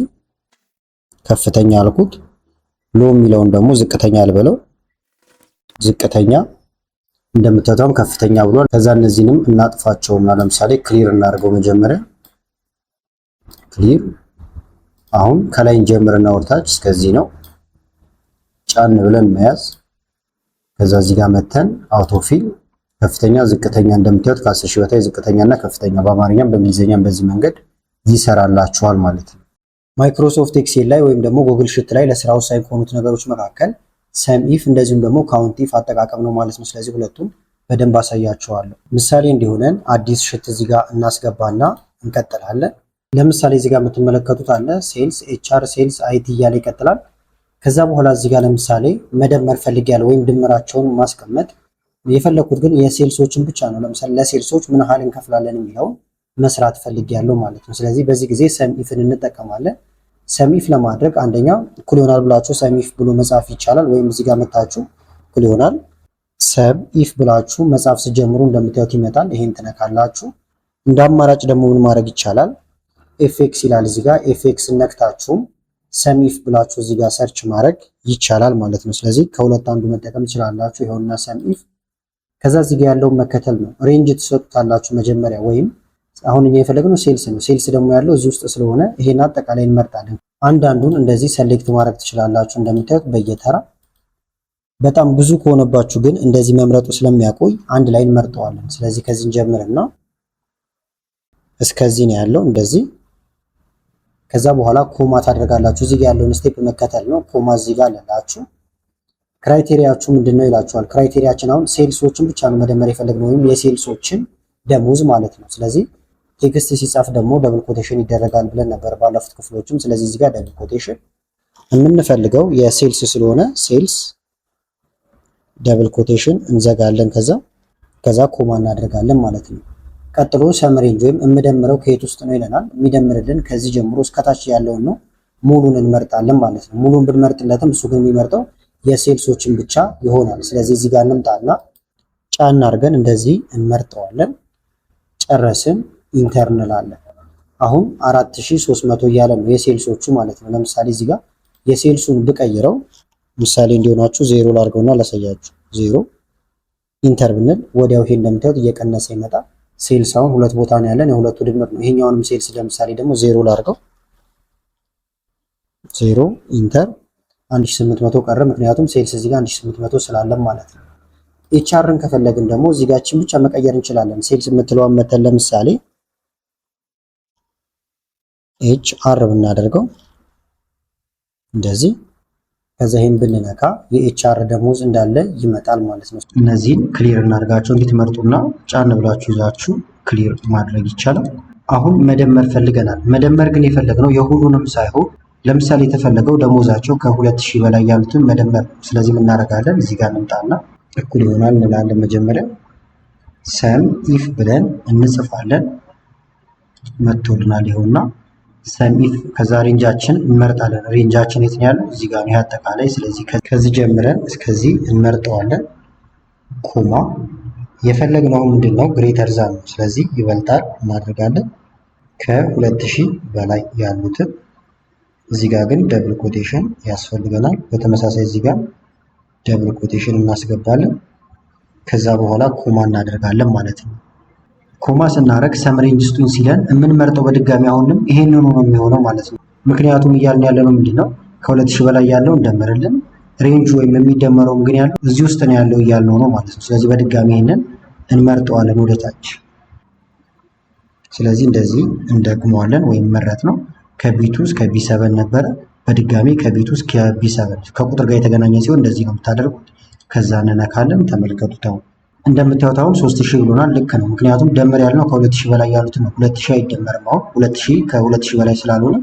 Speaker 1: ከፍተኛ አልኩት። ሎ የሚለውን ደግሞ ዝቅተኛ አልበለው። ዝቅተኛ እንደምታዩት ከፍተኛ ብሏል። ከዛ እነዚህንም እናጥፋቸውና ለምሳሌ ክሊር እናድርገው። መጀመሪያ ክሊር። አሁን ከላይ እንጀምርና ወርታች እስከዚህ ነው ጫን ብለን መያዝ። ከዛ እዚህ ጋር መተን አውቶፊል ከፍተኛ ዝቅተኛ እንደምታዩት ከ10 ሺህ በታይ ዝቅተኛና ከፍተኛ በአማርኛም በእንግሊዝኛም በዚህ መንገድ ይሰራላችኋል ማለት ነው። ማይክሮሶፍት ኤክሴል ላይ ወይም ደግሞ ጉግል ሽት ላይ ለስራ ወሳኝ ከሆኑት ነገሮች መካከል ሰም ኢፍ እንደዚሁም ደግሞ ካውንት ኢፍ አጠቃቀም ነው ማለት ነው። ስለዚህ ሁለቱን በደንብ አሳያችኋለሁ። ምሳሌ እንዲሆነን አዲስ ሽት እዚህ ጋር እናስገባና እንቀጥላለን። ለምሳሌ እዚህ ጋር የምትመለከቱት አለ ሴልስ፣ ኤችአር፣ ሴልስ፣ አይቲ እያለ ይቀጥላል። ከዛ በኋላ እዚህ ጋር ለምሳሌ መደመር ፈልጌያለሁ ወይም ድምራቸውን ማስቀመጥ የፈለኩት ግን የሴልሶችን ብቻ ነው። ለምሳሌ ለሴልሶች ምን ያህል እንከፍላለን የሚለውን መስራት ፈልጌያለሁ ማለት ነው። ስለዚህ በዚህ ጊዜ ሰም ኢፍን እንጠቀማለን። ሰም ኢፍ ለማድረግ አንደኛ እኩል ይሆናል ብላችሁ ሰም ኢፍ ብሎ መጻፍ ይቻላል። ወይም እዚህ ጋር መታችሁ እኩል ይሆናል ሰም ኢፍ ብላችሁ መጻፍ ሲጀምሩ እንደምታዩት ይመጣል። ይሄን ትነካላችሁ። እንደ አማራጭ ደግሞ ምን ማድረግ ይቻላል? ኤፍኤክስ ይላል እዚህ ጋር ኤፍኤክስ ነክታችሁም ሰም ኢፍ ብላችሁ እዚህ ጋር ሰርች ማድረግ ይቻላል ማለት ነው። ስለዚህ ከሁለት አንዱ መጠቀም ትችላላችሁ። ይኸውና ሰም ኢፍ። ከዛ እዚህ ጋር ያለውን መከተል ነው። ሬንጅ ትሰጡታላችሁ መጀመሪያ ወይም አሁን እኛ የፈለግነው ሴልስ ነው። ሴልስ ደግሞ ያለው እዚህ ውስጥ ስለሆነ ይሄን አጠቃላይ እንመርጣለን። አንዳንዱን እንደዚህ ሰሌክት ማድረግ ትችላላችሁ እንደምታዩት በየተራ። በጣም ብዙ ከሆነባችሁ ግን እንደዚህ መምረጡ ስለሚያቆይ አንድ ላይ እንመርጠዋለን። ስለዚህ ከዚህ እንጀምርና እስከዚህ ነው ያለው እንደዚህ። ከዛ በኋላ ኮማ ታደርጋላችሁ። እዚህ ጋር ያለውን ስቴፕ መከተል ነው። ኮማ እዚህ ጋር አለላችሁ። ክራይቴሪያችሁ ምንድነው ይላችኋል። ክራይቴሪያችን አሁን ሴልሶችን ብቻ ነው መደመር የፈለግነው ወይም የሴልሶችን ደሞዝ ማለት ነው። ስለዚህ ቴክስት ሲጻፍ ደግሞ ደብል ኮቴሽን ይደረጋል ብለን ነበር ባለፉት ክፍሎችም። ስለዚህ እዚህ ጋር ደብል ኮቴሽን የምንፈልገው የሴልስ ስለሆነ ሴልስ ደብል ኮቴሽን እንዘጋለን። ከዛ ኮማ እናደርጋለን ማለት ነው። ቀጥሎ ሰም ሬንጅ ወይም የምደምረው ከየት ውስጥ ነው ይለናል። የሚደምርልን ከዚህ ጀምሮ እስከታች ያለውን ነው። ሙሉን እንመርጣለን ማለት ነው። ሙሉን ብንመርጥለትም እሱ ግን የሚመርጠው የሴልሶችን ብቻ ይሆናል። ስለዚህ እዚህ ጋር እንምጣና ጫን አድርገን እንደዚህ እንመርጠዋለን። ጨረስን፣ ኢንተር እንላለን። አሁን 4300 እያለ ነው የሴልሶቹ ማለት ነው። ለምሳሌ እዚህ ጋር የሴልሱን ብቀይረው ምሳሌ እንዲሆናችሁ 0 ላድርገውና ላሳያችሁ። 0 ኢንተር ብንል ወዲያው ይሄ እንደምታዩት እየቀነሰ ይመጣል። ሴልስ አሁን ሁለት ቦታ ነው ያለን፣ የሁለቱ ድምር ነው። ይሄኛውንም ሴልስ ለምሳሌ ደግሞ 0 ላድርገው። 0 ኢንተር 1800 ቀረ። ምክንያቱም ሴልስ እዚህ ጋር 1800 ስላለን ማለት ነው። ኤችአርን ከፈለግን ደግሞ እዚህ ጋችን ብቻ መቀየር እንችላለን። ሴልስ የምትለዋን መተን ለምሳሌ ኤችአር ብናደርገው እንደዚህ። ከዛ ይሄን ብንነካ የኤችአር ደሞዝ እንዳለ ይመጣል ማለት ነው። እነዚህን ክሊር እናድርጋቸው እንድትመርጡና ጫን ብላችሁ ይዛችሁ ክሊር ማድረግ ይቻላል። አሁን መደመር ፈልገናል። መደመር ግን የፈለግነው የሁሉንም ሳይሆን ለምሳሌ የተፈለገው ደሞዛቸው ከ2000 በላይ ያሉትን መደመር። ስለዚህ ምን እናደርጋለን? እዚህ ጋር እንምጣና እኩል ይሆናል እንላለን። መጀመሪያ ሰም ኢፍ ብለን እንጽፋለን። መጥቶልናል ይኸውና ሰም ኢፍ። ከዛ ሬንጃችን እንመርጣለን። ሬንጃችን የት ነው ያለው? እዚህ ጋር ነው አጠቃላይ። ስለዚህ ከዚህ ጀምረን እስከዚህ እንመርጠዋለን። ኮማ የፈለግነው ምንድነው? ግሬተር ዛን ነው። ስለዚህ ይበልጣል እናደርጋለን። ከ2000 በላይ ያሉትን እዚህ ጋር ግን ደብል ኮቴሽን ያስፈልገናል። በተመሳሳይ እዚህ ጋር ደብል ኮቴሽን እናስገባለን። ከዛ በኋላ ኮማ እናደርጋለን ማለት ነው። ኮማ ስናደርግ ሰም ሬንጅ ስጡኝ ሲለን የምንመርጠው በድጋሚ አሁንም ይሄንን ነው የሚሆነው ማለት ነው። ምክንያቱም እያልን ያለነው ምንድነው? ከ2000 በላይ ያለው እንደምርልን፣ ሬንጁ ወይም የሚደመረውም ግን ያለው እዚህ ውስጥ ነው ያለው እያልነው ነው ማለት ነው። ስለዚህ በድጋሚ ይሄንን እንመርጠዋለን ወደታች። ስለዚህ እንደዚህ እንደግመዋለን ወይም መረጥ ነው። ከቢቱ እስከ ቢ7 ነበረ። በድጋሚ ከቢቱ እስከ ቢ7 ከቁጥር ጋር የተገናኘ ሲሆን እንደዚህ ነው የምታደርጉት። ከዛ እንነካለን። ተመልከቱት። አሁን እንደምታዩት አሁን 3000 ብሎናል። ልክ ነው። ምክንያቱም ደምር ያልነው ከ2000 በላይ ያሉትን ነው። 2000 አይደመርም። አሁን 2000 ከ2000 በላይ ስላልሆነ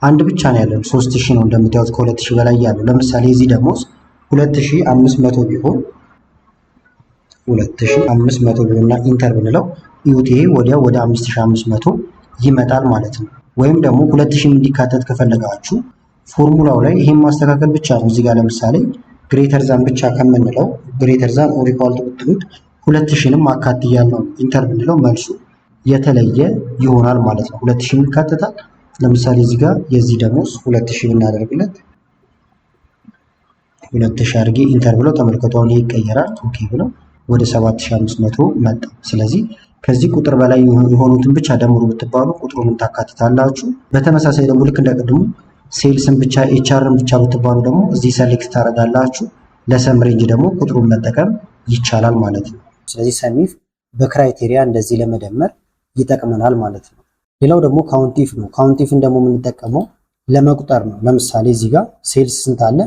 Speaker 1: አንድ ብቻ ነው ያለው። 3000 ነው እንደምታዩት ከ2000 በላይ ያለው። ለምሳሌ እዚህ ደሞዝ 2500 ቢሆን 2500 ቢሆንና ኢንተር ብንለው ኢዩቲ ወዲያው ወደ 5500 ይመጣል ማለት ነው። ወይም ደግሞ 2000 እንዲካተት ከፈለጋችሁ ፎርሙላው ላይ ይሄን ማስተካከል ብቻ ነው። እዚህ ጋር ለምሳሌ ግሬተር ዛን ብቻ ከምንለው ግሬተር ዛን ኦር ኢኳል ቱ ብትሉት 2000ንም አካትያለሁ ኢንተር ብንለው መልሱ የተለየ ይሆናል ማለት ነው። 2000 ይካተታል። ለምሳሌ እዚህ ጋር የዚህ ደሞዝ 2000 ብናደርግለት 2000 አድርጌ ኢንተር ብለው ተመልከቱ። አሁን ይሄ ይቀየራል። ኦኬ ብለው ወደ 7500 መጣ። ስለዚህ ከዚህ ቁጥር በላይ የሆኑትን ብቻ ደምሩ ብትባሉ ቁጥሩን ታካትታላችሁ። በተመሳሳይ ደግሞ ልክ እንደቀድሙ ሴልስን ብቻ ኤችአርን ብቻ ብትባሉ ደግሞ እዚህ ሰሌክት ታደርጋላችሁ። ለሰም ሬንጅ ደግሞ ቁጥሩን መጠቀም ይቻላል ማለት ነው። ስለዚህ ሰሚፍ በክራይቴሪያ እንደዚህ ለመደመር ይጠቅመናል ማለት ነው። ሌላው ደግሞ ካውንት ኢፍ ነው። ካውንት ኢፍን ደግሞ የምንጠቀመው ለመቁጠር ነው። ለምሳሌ እዚህ ጋር ሴልስ ስንት አለ?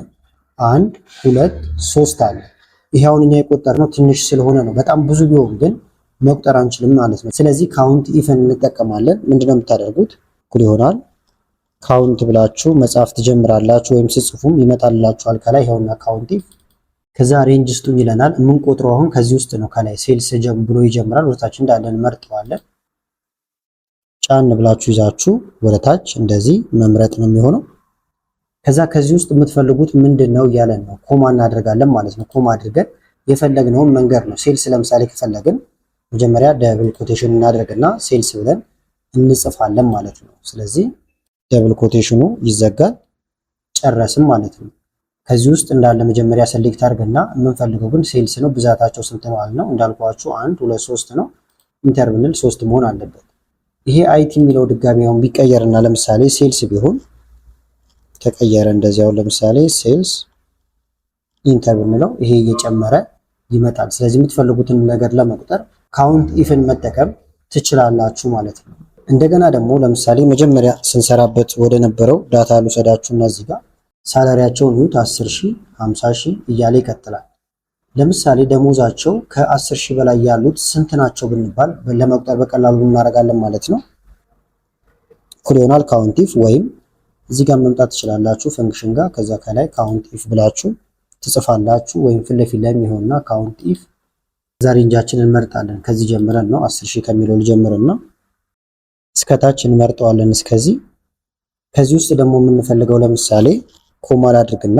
Speaker 1: 1 2 3 አለ። ይሄ አሁን እኛ የቆጠርነው ትንሽ ስለሆነ ነው። በጣም ብዙ ቢሆን ግን መቁጠር አንችልም ማለት ነው። ስለዚህ ካውንት ኢፍን እንጠቀማለን። ምንድነው የምታደርጉት? እኩል ይሆናል ካውንት ብላችሁ መጻፍ ትጀምራላችሁ፣ ወይም ስጽፉም ይመጣላችኋል ከላይ ይኸውና ካውንት ኢፍ። ከዛ ሬንጅ ስጡኝ ይለናል። የምንቆጥረው አሁን ከዚህ ውስጥ ነው። ከላይ ሴልስ ብሎ ይጀምራል። ወደታች እንዳለን መርጠዋለን። ጫን ብላችሁ ይዛችሁ ወደታች እንደዚህ መምረጥ ነው የሚሆነው። ከዛ ከዚህ ውስጥ የምትፈልጉት ምንድነው እያለን ነው። ኮማ እናደርጋለን ማለት ነው። ኮማ አድርገን የፈለግነውን መንገድ ነው። ሴልስ ለምሳሌ ከፈለግን መጀመሪያ ደብል ኮቴሽን እናደርግና ሴልስ ብለን እንጽፋለን ማለት ነው። ስለዚህ ደብል ኮቴሽኑ ይዘጋል። ጨረስም ማለት ነው። ከዚህ ውስጥ እንዳለ መጀመሪያ ሰሌክት አድርገና የምንፈልገው ግን ሴልስ ነው። ብዛታቸው ስንት ነው አልነው? እንዳልኳችሁ 1 2 3 ነው። ኢንተር ብንል 3 መሆን አለበት። ይሄ አይቲ የሚለው ድጋሚ አሁን ቢቀየርና ለምሳሌ ሴልስ ቢሆን ተቀየረ። እንደዚህ አሁን ለምሳሌ ሴልስ ኢንተር ብንለው ይሄ እየጨመረ ይመጣል። ስለዚህ የምትፈልጉትን ነገር ለመቁጠር ካውንት ኢፍን መጠቀም ትችላላችሁ ማለት ነው። እንደገና ደግሞ ለምሳሌ መጀመሪያ ስንሰራበት ወደ ነበረው ዳታ ልውሰዳችሁና እዚህ ጋር ሳላሪያቸውን ይሁት 10,000 50,000 እያለ ይቀጥላል። ለምሳሌ ደሞዛቸው ከ10,000 በላይ ያሉት ስንት ናቸው ብንባል ለመቁጠር በቀላሉ እናደርጋለን ማለት ነው። እኩል ይሆናል ካውንት ኢፍ፣ ወይም እዚህ ጋር መምጣት ትችላላችሁ ፈንክሽን ጋር። ከዛ ከላይ ካውንት ኢፍ ብላችሁ ትጽፋላችሁ፣ ወይም ፊት ለፊት ላይ የሚሆንና ካውንት ኢፍ። ዛሬ ሬንጃችንን እንመርጣለን። ከዚህ ጀምረን ነው 10,000 ከሚለው ልጀምርና እስከታች እንመርጠዋለን እስከዚህ። ከዚህ ውስጥ ደግሞ የምንፈልገው ለምሳሌ ኮማ ላድርግና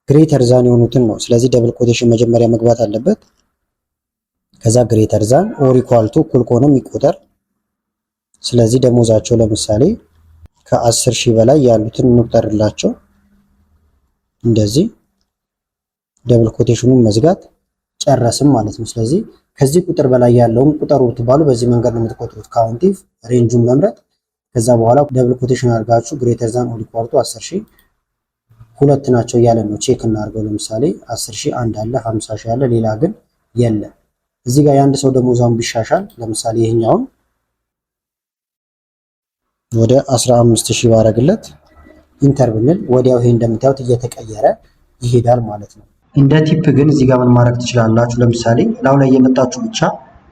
Speaker 1: ግሬተር ዛን የሆኑትን ነው። ስለዚህ ደብል ኮቴሽን መጀመሪያ መግባት አለበት። ከዛ ግሬተር ዛን ኦር ኢኳል ቱ እኩል ከሆነ የሚቆጠር። ስለዚህ ደሞዛቸው ለምሳሌ ከ10,000 በላይ ያሉትን እንቁጠርላቸው። እንደዚህ ደብል ኮቴሽኑን መዝጋት ጨረስም ማለት ነው። ስለዚህ ከዚህ ቁጥር በላይ ያለውን ቁጠሩ ብትባሉ በዚህ መንገድ ነው የምትቆጥሩት። ካውንት ኢፍ ሬንጁን መምረጥ፣ ከዛ በኋላ ደብል ኮቴሽን አድርጋችሁ ግሬተር ዛን ኦር ኢኳል ቱ 10,000 ሁለት ናቸው እያለን ነው። ቼክ እናድርገው። ለምሳሌ 10,000 አንድ አለ፣ 50,000 አለ፣ ሌላ ግን የለም። እዚህ ጋር የአንድ ሰው ደሞዛውን ቢሻሻል ለምሳሌ ይሄኛውን ወደ 15,000 ባረግለት ኢንተር ብንል ወዲያው ይሄ እንደምታዩት እየተቀየረ ይሄዳል ማለት ነው። እንደ ቲፕ ግን እዚህ ጋር ምን ማድረግ ትችላላችሁ? ለምሳሌ ላው ላይ የመጣችሁ ብቻ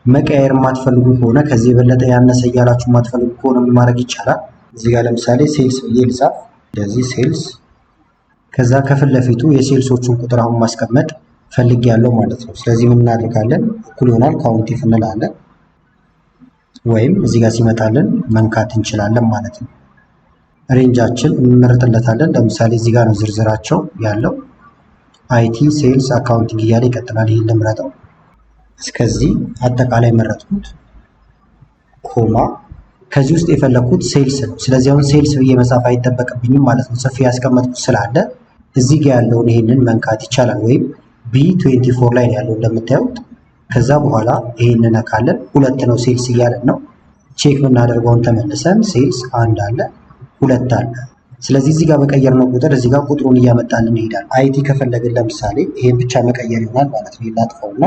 Speaker 1: መቀየር የማትፈልጉ ከሆነ ከዚህ የበለጠ ያነሰ እያላችሁ የማትፈልጉ ከሆነ ምን ማድረግ ይቻላል? እዚህ ጋር ለምሳሌ ሴልስ ብዬ ልጻፍ። እንደዚህ ሴልስ፣ ከዛ ከፊት ለፊቱ የሴልሶቹን ቁጥር አሁን ማስቀመጥ ፈልግ ያለው ማለት ነው። ስለዚህ ምን እናደርጋለን? እኩል ይሆናል ካውንት ኢፍ እንላለን፣ ወይም እዚህ ጋር ሲመጣልን መንካት እንችላለን ማለት ነው። ሬንጃችን እንመርጥለታለን። ለምሳሌ እዚህ ጋር ነው ዝርዝራቸው ያለው። አይቲ ሴልስ አካውንቲንግ እያለ ይቀጥላል። ይሄን ልምረጠው። እስከዚህ አጠቃላይ መረጥኩት። ኮማ፣ ከዚህ ውስጥ የፈለኩት ሴልስ ነው። ስለዚህ አሁን ሴልስ ብዬ መጻፍ አይጠበቅብኝም ማለት ነው። ጽፌ ያስቀመጥኩት ስላለ እዚህ ጋር ያለውን ይሄንን መንካት ይቻላል። ወይም B24 ላይ ያለው እንደምታዩት። ከዛ በኋላ ይሄንን ነካለን። ሁለት ነው ሴልስ እያለን ነው። ቼክ የምናደርገውን ተመልሰን ሴልስ አንድ አለ፣ ሁለት አለ። ስለዚህ እዚህ ጋር በቀየርነው ቁጥር እዚህ ጋር ቁጥሩን እያመጣልን ይሄዳል። አይቲ ከፈለግን ለምሳሌ ይሄን ብቻ መቀየር ይሆናል ማለት ነው። ይላጥፈውና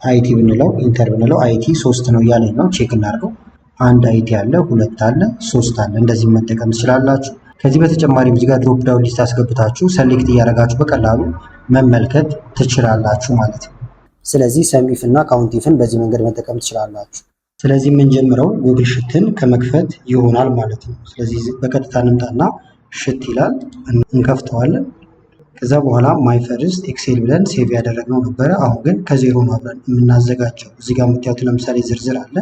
Speaker 1: አይቲ ብንለው ኢንተር ብንለው አይቲ 3 ነው እያለኝ ነው። ቼክ እናድርገው። አንድ አይቲ አለ፣ ሁለት አለ፣ 3 አለ። እንደዚህ መጠቀም ትችላላችሁ። ከዚህ በተጨማሪም እዚህ ጋር ድሮፕ ዳውን ሊስት አስገብታችሁ ሰሌክት እያደረጋችሁ በቀላሉ መመልከት ትችላላችሁ ማለት ነው። ስለዚህ ሰም ኢፍ እና ካውንት ኢፍን በዚህ መንገድ መጠቀም ትችላላችሁ። ስለዚህ የምንጀምረው ጉግል ሽትን ከመክፈት ይሆናል ማለት ነው። ስለዚህ በቀጥታ እንምጣና ሽት ይላል እንከፍተዋለን። ከዛ በኋላ ማይ ፈርስት ኤክሴል ብለን ሴቭ ያደረግነው ነበረ። አሁን ግን ከዜሮ ነው አብረን የምናዘጋጀው። እዚህ ጋር የምታዩት ለምሳሌ ዝርዝር አለ።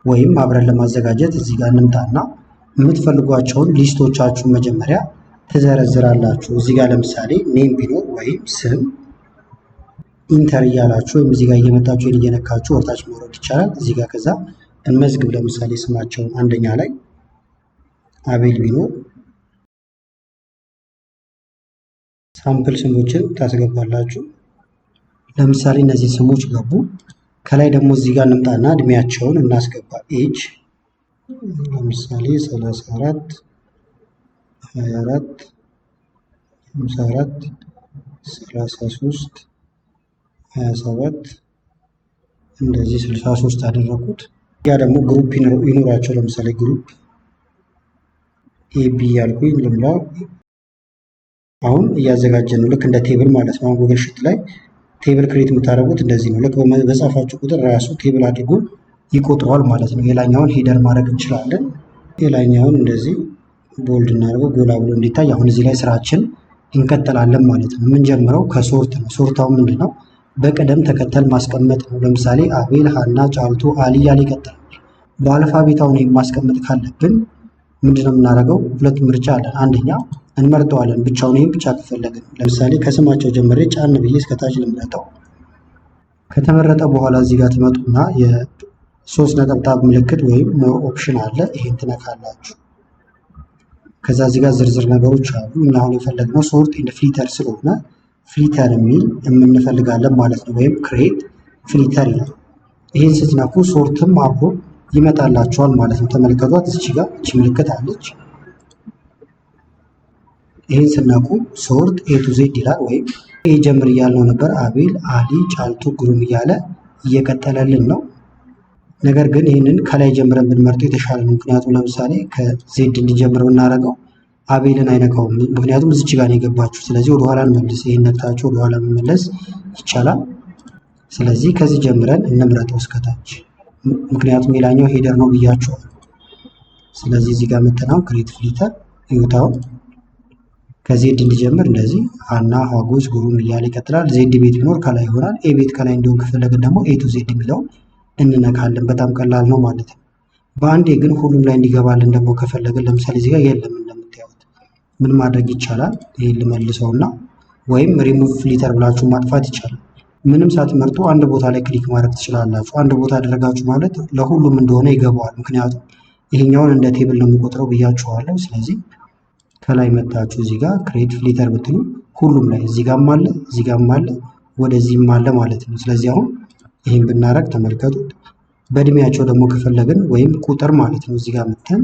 Speaker 1: ወይም አብረን ለማዘጋጀት እዚህ ጋር እንምጣና የምትፈልጓቸውን ሊስቶቻችሁን መጀመሪያ ትዘረዝራላችሁ። እዚህ ጋር ለምሳሌ ኔም ቢኖር ወይም ስም ኢንተር እያላችሁ ወይም እዚህ ጋር እየመጣችሁ እየነካችሁ ወርታች ማውረድ ይቻላል። እዚህ ጋር ከዛ እንመዝግብ። ለምሳሌ ስማቸውን አንደኛ ላይ አቤል ቢኖር ሳምፕል ስሞችን ታስገባላችሁ። ለምሳሌ እነዚህ ስሞች ገቡ። ከላይ ደግሞ እዚህ ጋር እንምጣና እድሜያቸውን እናስገባ። ኤጅ ለምሳሌ 34 24 54 33 27 እንደዚህ 63 አደረኩት። ያ ደግሞ ግሩፕ ይኖራቸው። ለምሳሌ ግሩፕ ኤቢ ያልኩኝ ልምላ። አሁን እያዘጋጀን ነው፣ ልክ እንደ ቴብል ማለት ነው። አሁን ጉግል ሽት ላይ ቴብል ክሬት የምታደርጉት እንደዚህ ነው። ልክ በጻፋችሁ ቁጥር ራሱ ቴብል አድርጎ ይቆጥረዋል ማለት ነው። የላኛውን ሄደር ማድረግ እንችላለን። የላኛውን እንደዚህ ቦልድ እናደርገው ጎላ ብሎ እንዲታይ። አሁን እዚህ ላይ ስራችን እንቀጥላለን ማለት ነው። የምንጀምረው ከሶርት ነው። ሶርታው ምንድን ነው? በቅደም ተከተል ማስቀመጥ ነው። ለምሳሌ አቤል፣ ሀና፣ ጫልቱ፣ አሊ እያለ ይቀጥላል። በአልፋቤታውን ማስቀመጥ ካለብን ምንድነው የምናደርገው? ሁለት ምርጫ አለን። አንደኛ እንመርጠዋለን ብቻውን፣ ይህም ብቻ ከፈለግን ለምሳሌ ከስማቸው ጀምሬ ጫን ብዬ እስከታች ልምረጠው። ከተመረጠ በኋላ እዚህ ጋር ትመጡና የሶስት ነጠብጣብ ምልክት ወይም ሞር ኦፕሽን አለ። ይሄን ትነካላችሁ። ከዛ እዚህ ጋር ዝርዝር ነገሮች አሉ። እኛ አሁን የፈለግነው ሶርት ኢንድ ፍሊተር ስለሆነ ፍሊተር የሚል የምንፈልጋለን ማለት ነው። ወይም ክሬት ፍሊተር ይላል። ይህን ስትነኩ ሶርትም አብሮ ይመጣላቸዋል ማለት ነው። ተመልከቷት፣ እዚች ጋር እቺ ምልክት አለች። ይህን ስነኩ ሶርት ኤ ቱ ዜድ ይላል። ወይም ኤ ጀምር እያልነው ነበር። አቤል፣ አሊ፣ ጫልቱ፣ ግሩም እያለ እየቀጠለልን ነው። ነገር ግን ይህንን ከላይ ጀምረን ብንመርጠው የተሻለ ነው። ምክንያቱም ለምሳሌ ከዜድ እንዲጀምር ብናደርገው አቤልን አይነካውም። ምክንያቱም እዚች ጋር ነው የገባችሁ። ስለዚህ ወደኋላ እንመልስ። ይህን ነክታችሁ ወደኋላ መመለስ ይቻላል። ስለዚህ ከዚህ ጀምረን እንምረጠው እስከታች፣ ምክንያቱም የላኛው ሄደር ነው ብያችኋል። ስለዚህ እዚህ ጋር መተናው ክሬት ፍሊተር ይውታው ከዜድ እንዲጀምር እንደዚህ ሀና፣ ሀጎስ፣ ግሩም እያለ ይቀጥላል። ዜድ ቤት ቢኖር ከላይ ይሆናል። ኤ ቤት ከላይ እንዲሆን ከፈለግን ደግሞ ኤ ቱ ዜድ የሚለውን እንነካለን። በጣም ቀላል ነው ማለት ነው። በአንዴ ግን ሁሉም ላይ እንዲገባልን ደግሞ ከፈለግን ለምሳሌ እዚህ ጋር የለም እንደምታዩት፣ ምን ማድረግ ይቻላል? ይሄን ልመልሰውና ወይም ሪሙቭ ፍሊተር ብላችሁ ማጥፋት ይቻላል። ምንም ሳትመርጡ አንድ ቦታ ላይ ክሊክ ማድረግ ትችላላችሁ። አንድ ቦታ አደረጋችሁ ማለት ለሁሉም እንደሆነ ይገባዋል። ምክንያቱም ይሄኛውን እንደ ቴብል ነው የሚቆጥረው ብያችኋለሁ። ስለዚህ ከላይ መጣችሁ እዚህ ጋር ክሬት ፍሊተር ብትሉ ሁሉም ላይ እዚህ ጋርም አለ፣ እዚህ ጋርም አለ፣ ወደዚህም አለ ማለት ነው። ስለዚህ አሁን ይህን ብናረግ ተመልከቱት። በእድሜያቸው ደግሞ ከፈለግን ወይም ቁጥር ማለት ነው እዚህ ጋር መተን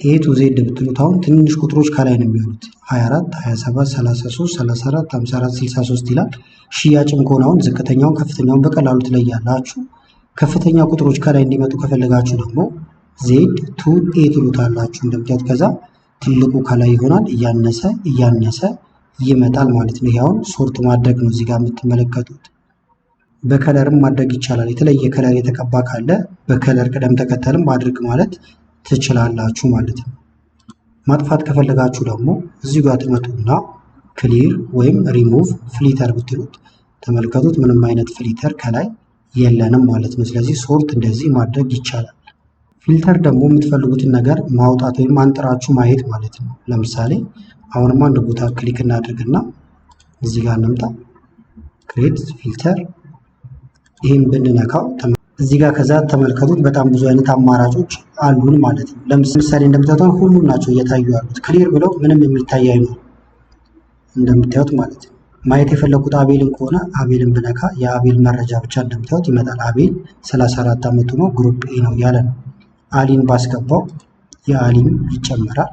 Speaker 1: ኤ ቱ ዜድ ብትሉት አሁን ትንንሽ ቁጥሮች ከላይ ነው የሚሆኑት 24 27 33 34 54 63 ይላል። ሽያጭም ከሆነ አሁን ዝቅተኛውን ከፍተኛውን በቀላሉ ትለያላችሁ። ከፍተኛ ቁጥሮች ከላይ እንዲመጡ ከፈለጋችሁ ደግሞ ዜድ ቱ ኤ ትሉታላችሁ እንደምታዩት። ከዛ ትልቁ ከላይ ይሆናል፣ እያነሰ ይመጣል ማለት ነው። ይሄውን ሶርት ማድረግ ነው እዚህ ጋር የምትመለከቱት። በከለርም ማድረግ ይቻላል። የተለየ ከለር የተቀባ ካለ በከለር ቅደም ተከተልም ማድረግ ማለት ትችላላችሁ ማለት ነው። ማጥፋት ከፈለጋችሁ ደግሞ እዚህ ጋር ትመጡና ክሊር ወይም ሪሙቭ ፍሊተር ብትሉት ተመልከቱት፣ ምንም አይነት ፍሊተር ከላይ የለንም ማለት ነው። ስለዚህ ሶርት እንደዚህ ማድረግ ይቻላል። ፊልተር ደግሞ የምትፈልጉትን ነገር ማውጣት ወይም አንጥራችሁ ማየት ማለት ነው። ለምሳሌ አሁንም አንድ ቦታ ክሊክ እናድርግና እዚህ ጋር እንምጣ፣ ክሬት ፊልተር። ይህን ብንነካው እዚህ ጋር ከዛ ተመልከቱት፣ በጣም ብዙ አይነት አማራጮች አሉን ማለት ነው። ለምሳሌ እንደምታዩት ሁሉም ናቸው እየታዩ ያሉት። ክሊር ብለው ምንም የሚታይ አይኖር እንደምታዩት ማለት ነው። ማየት የፈለኩት አቤልን ከሆነ አቤልን ብነካ የአቤል መረጃ ብቻ እንደምታዩት ይመጣል። አቤል 34 ዓመቱ ነው፣ ግሩፕ ኤ ነው ያለ ነው። አሊን ባስገባው የአሊም ይጨመራል።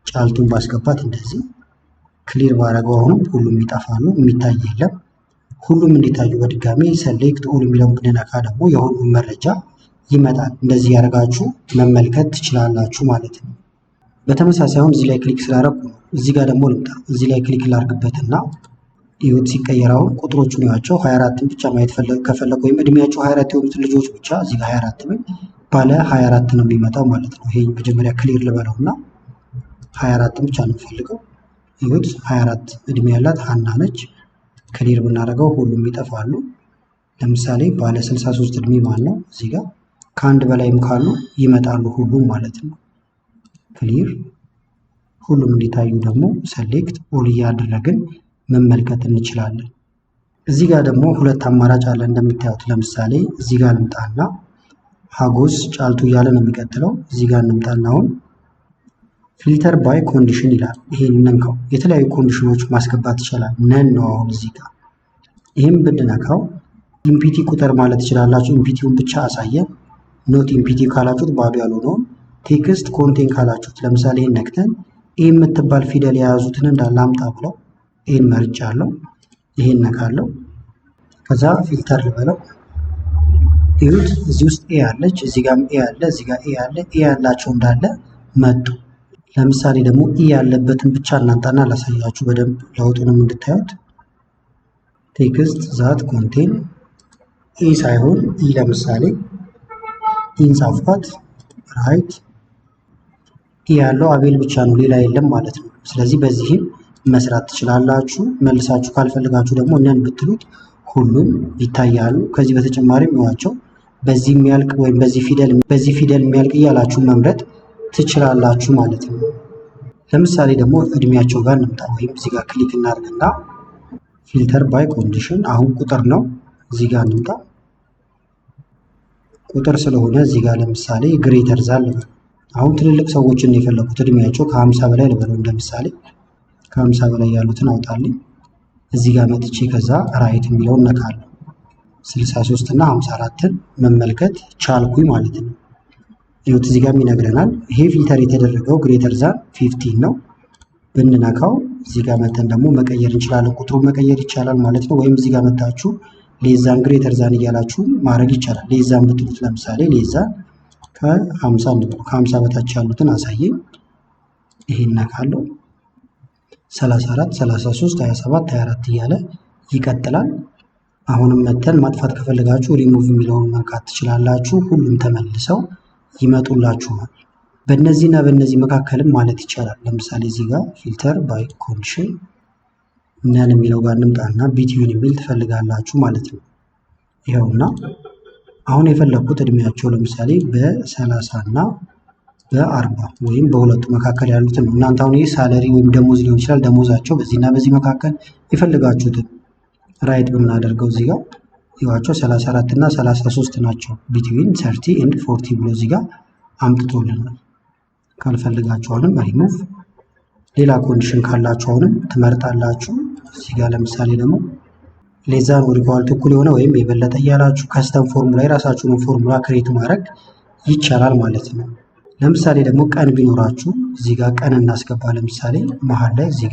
Speaker 1: ጫልቱን ባስገባት እንደዚህ ክሊር ባረገው አሁንም ሁሉም ይጠፋሉ፣ የሚታይ የለም። ሁሉም እንዲታዩ በድጋሚ ሰሌክት ኦል የሚለውን ብንነካ ደግሞ የሁሉም መረጃ ይመጣል። እንደዚህ ያደርጋችሁ መመልከት ትችላላችሁ ማለት ነው። በተመሳሳይ አሁን እዚህ ላይ ክሊክ ስላደረኩ እዚህ ጋር ደግሞ ልምጣ። እዚህ ላይ ክሊክ ላድርግበትና ይሁት ሲቀየር አሁን ቁጥሮቹን ያቸው 24ን ብቻ ማየት ከፈለኩ ወይም እድሜያቸው 24 የሆኑት ልጆች ብቻ እዚህ ጋር 24 ምን ባለ 24 ነው የሚመጣው ማለት ነው። ይሄ መጀመሪያ ክሊር ልበለውና 24ን ብቻ ነው የምፈልገው። ይሁት 24 እድሜ ያላት ሀና ነች። ክሊር ብናደርገው ሁሉም ይጠፋሉ። ለምሳሌ ባለ 63 እድሜ ማን ነው? እዚህ ጋር ከአንድ በላይም ካሉ ይመጣሉ ሁሉም ማለት ነው። ክሊር ሁሉም እንዲታዩ ደግሞ ሰሌክት ኦል እያደረግን መመልከት እንችላለን። እዚህ ጋር ደግሞ ሁለት አማራጭ አለ እንደምታዩት። ለምሳሌ እዚህ ጋር እንምጣና ሀጎስ ጫልቱ እያለ ነው የሚቀጥለው። እዚህ ጋር እንምጣና አሁን ፊልተር ባይ ኮንዲሽን ይላል። ይሄን ነንካው የተለያዩ ኮንዲሽኖች ማስገባት ይችላል። ነን ነው አሁን እዚህ ጋር ይህም ብንነካው ኢምፒቲ ቁጥር ማለት ትችላላችሁ። ኢምፒቲውን ብቻ አሳየን። ኖት ኢምፒቲ ካላችሁት ባዶ ያልሆነውን ቴክስት ኮንቴን ካላችሁት ለምሳሌ ይህን ነክተን ይህ የምትባል ፊደል የያዙትን እንዳለ አምጣ ብለው ይህን መርጫለሁ። ይህን ነካለው። ከዛ ፊልተር ልበለው። ይሁት እዚህ ውስጥ ኤ አለች፣ እዚህ ጋርም ኤ አለ፣ እዚህ ጋር ኤ አለ። ኤ ያላቸው እንዳለ መጡ። ለምሳሌ ደግሞ ኢ ያለበትን ብቻ እናንጣና ላሳያችሁ በደንብ ለውጡንም እንድታዩት። ቴክስት ዛት ኮንቴን ኢ ሳይሆን ኢ ለምሳሌ ኢን ጻፍኳት። ራይት ኢ ያለው አቤል ብቻ ነው ሌላ የለም ማለት ነው። ስለዚህ በዚህም መስራት ትችላላችሁ። መልሳችሁ ካልፈልጋችሁ ደግሞ እነን ብትሉት ሁሉም ይታያሉ። ከዚህ በተጨማሪም ይዋቸው በዚህ የሚያልቅ ወይም በዚህ ፊደል የሚያልቅ እያላችሁ መምረጥ ትችላላችሁ ማለት ነው። ለምሳሌ ደግሞ እድሜያቸው ጋር እንምጣ። ወይም እዚህ ጋር ክሊክ እናድርግና ፊልተር ባይ ኮንዲሽን አሁን ቁጥር ነው። እዚህ ጋር እንምጣ። ቁጥር ስለሆነ እዚህ ጋር ለምሳሌ ግሬተር ዛን ልበል። አሁን ትልልቅ ሰዎችን የፈለጉት እድሜያቸው ከ50 በላይ ልበለው። እንደምሳሌ ከ50 በላይ ያሉትን አውጣልኝ። እዚህ ጋር መጥቼ ከዛ ራይት የሚለውን ነካለሁ። 63 እና 54ን መመልከት ቻልኩኝ ማለት ነው። ይሁት እዚህ ጋር ይነግረናል። ይሄ ፊልተር የተደረገው ግሬተር ዛን 15 ነው። ብንነካው እዚህ ጋር መተን ደግሞ መቀየር እንችላለን። ቁጥሩን መቀየር ይቻላል ማለት ነው። ወይም እዚህ ጋር መታችሁ ሌዛን ግሬተር ዛን እያላችሁ ማድረግ ይቻላል። ሌዛን ብትሉት ለምሳሌ ሌዛን ከ50 ነው። ከ50 በታች ያሉትን አሳየኝ። ይሄን ነካለው። 34 33 27 24 እያለ ይቀጥላል። አሁንም መተን ማጥፋት ከፈለጋችሁ ሪሙቭ የሚለውን መንካት ትችላላችሁ። ሁሉም ተመልሰው ይመጡላችኋል። በእነዚህና በእነዚህ መካከልም ማለት ይቻላል። ለምሳሌ እዚህ ጋር ፊልተር ባይ ኮንዲሽን ነን የሚለው ጋር እንምጣና ቢትዊን የሚል ትፈልጋላችሁ ማለት ነው። ይኸውና አሁን የፈለኩት እድሜያቸው ለምሳሌ በ30 እና በ40 ወይም በሁለቱ መካከል ያሉትን ነው። እናንተ አሁን ይህ ሳለሪ ወይም ደሞዝ ሊሆን ይችላል። ደሞዛቸው በዚህና በዚህ መካከል የፈለጋችሁትን ራይት ብናደርገው እዚህ ጋር ይዋቸው 34 እና 33 ናቸው። ቢትዊን 30 ኤንድ 40 ብሎ እዚህ ጋር አምጥቶልናል። ካልፈልጋችሁ አሁንም ሪሙቭ። ሌላ ኮንዲሽን ካላችሁ አሁንም ትመርጣላችሁ። እዚህ ጋር ለምሳሌ ደግሞ ሌዛን ኦር ኢኳል ቱ እኩል የሆነ ወይም የበለጠ እያላችሁ ከስተም ፎርሙላ የራሳችሁን ፎርሙላ ክሬት ማድረግ ይቻላል ማለት ነው። ለምሳሌ ደግሞ ቀን ቢኖራችሁ እዚህ ጋር ቀን እናስገባ። ለምሳሌ መሀል ላይ እዚህ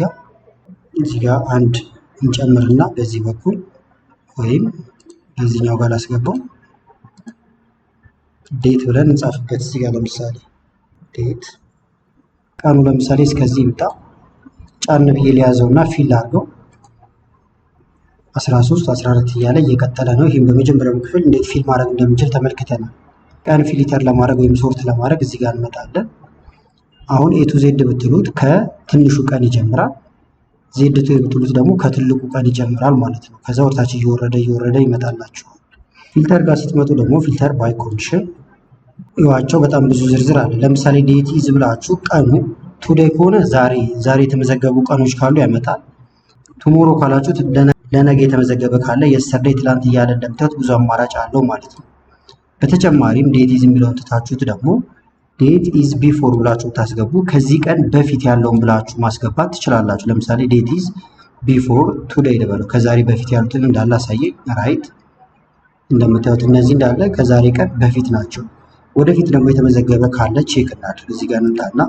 Speaker 1: ጋር አንድ እንጨምርና በዚህ በኩል ወይም በዚህኛው ጋር ላስገባው ዴት ብለን እንጻፍበት። እዚህ ጋር ለምሳሌ ዴት ቀኑ ለምሳሌ እስከዚህ ይምጣ። ጫን ብዬ ሊያዘውና ፊል አድርገው 13 14 እያለ እየቀጠለ ነው። ይህም በመጀመሪያው ክፍል እንዴት ፊል ማድረግ እንደምንችል ተመልክተናል። ቀን ፊልተር ለማድረግ ወይም ሶርት ለማድረግ እዚህ ጋር እንመጣለን። አሁን ኤ ቱ ዜድ ብትሉት ከትንሹ ቀን ይጀምራል። ዜድ ቱ ብትሉት ደግሞ ከትልቁ ቀን ይጀምራል ማለት ነው። ከዛ ወርታች እየወረደ ይመጣላችኋል። ፊልተር ጋር ስትመጡ ደግሞ ፊልተር ባይ ኮንዲሽን ይዋቸው በጣም ብዙ ዝርዝር አለ። ለምሳሌ ዴት ኢዝ ብላችሁ ቀኑ ቱዴይ ከሆነ ዛሬ የተመዘገቡ ቀኖች ካሉ ያመጣል። ቱሞሮ ካላችሁት ለነገ የተመዘገበ ካለ የስተርዴይ ትላንት እያለ እንደምታዩት ብዙ አማራጭ አለው ማለት ነው። በተጨማሪም ዴት ኢዝ የሚለውን ትታችሁት ደግሞ ዴት ኢዝ ቢፎር ብላችሁ ታስገቡ። ከዚህ ቀን በፊት ያለውን ብላችሁ ማስገባት ትችላላችሁ። ለምሳሌ ዴት ኢዝ ቢፎር ቱዴይ ልበለው። ከዛሬ በፊት ያሉትን እንዳለ አሳየኝ። ራይት እንደምታዩት እነዚህ እንዳለ ከዛሬ ቀን በፊት ናቸው። ወደፊት ደግሞ የተመዘገበ ካለ ቼክ እናድርግ። እዚህ ጋር እንምጣና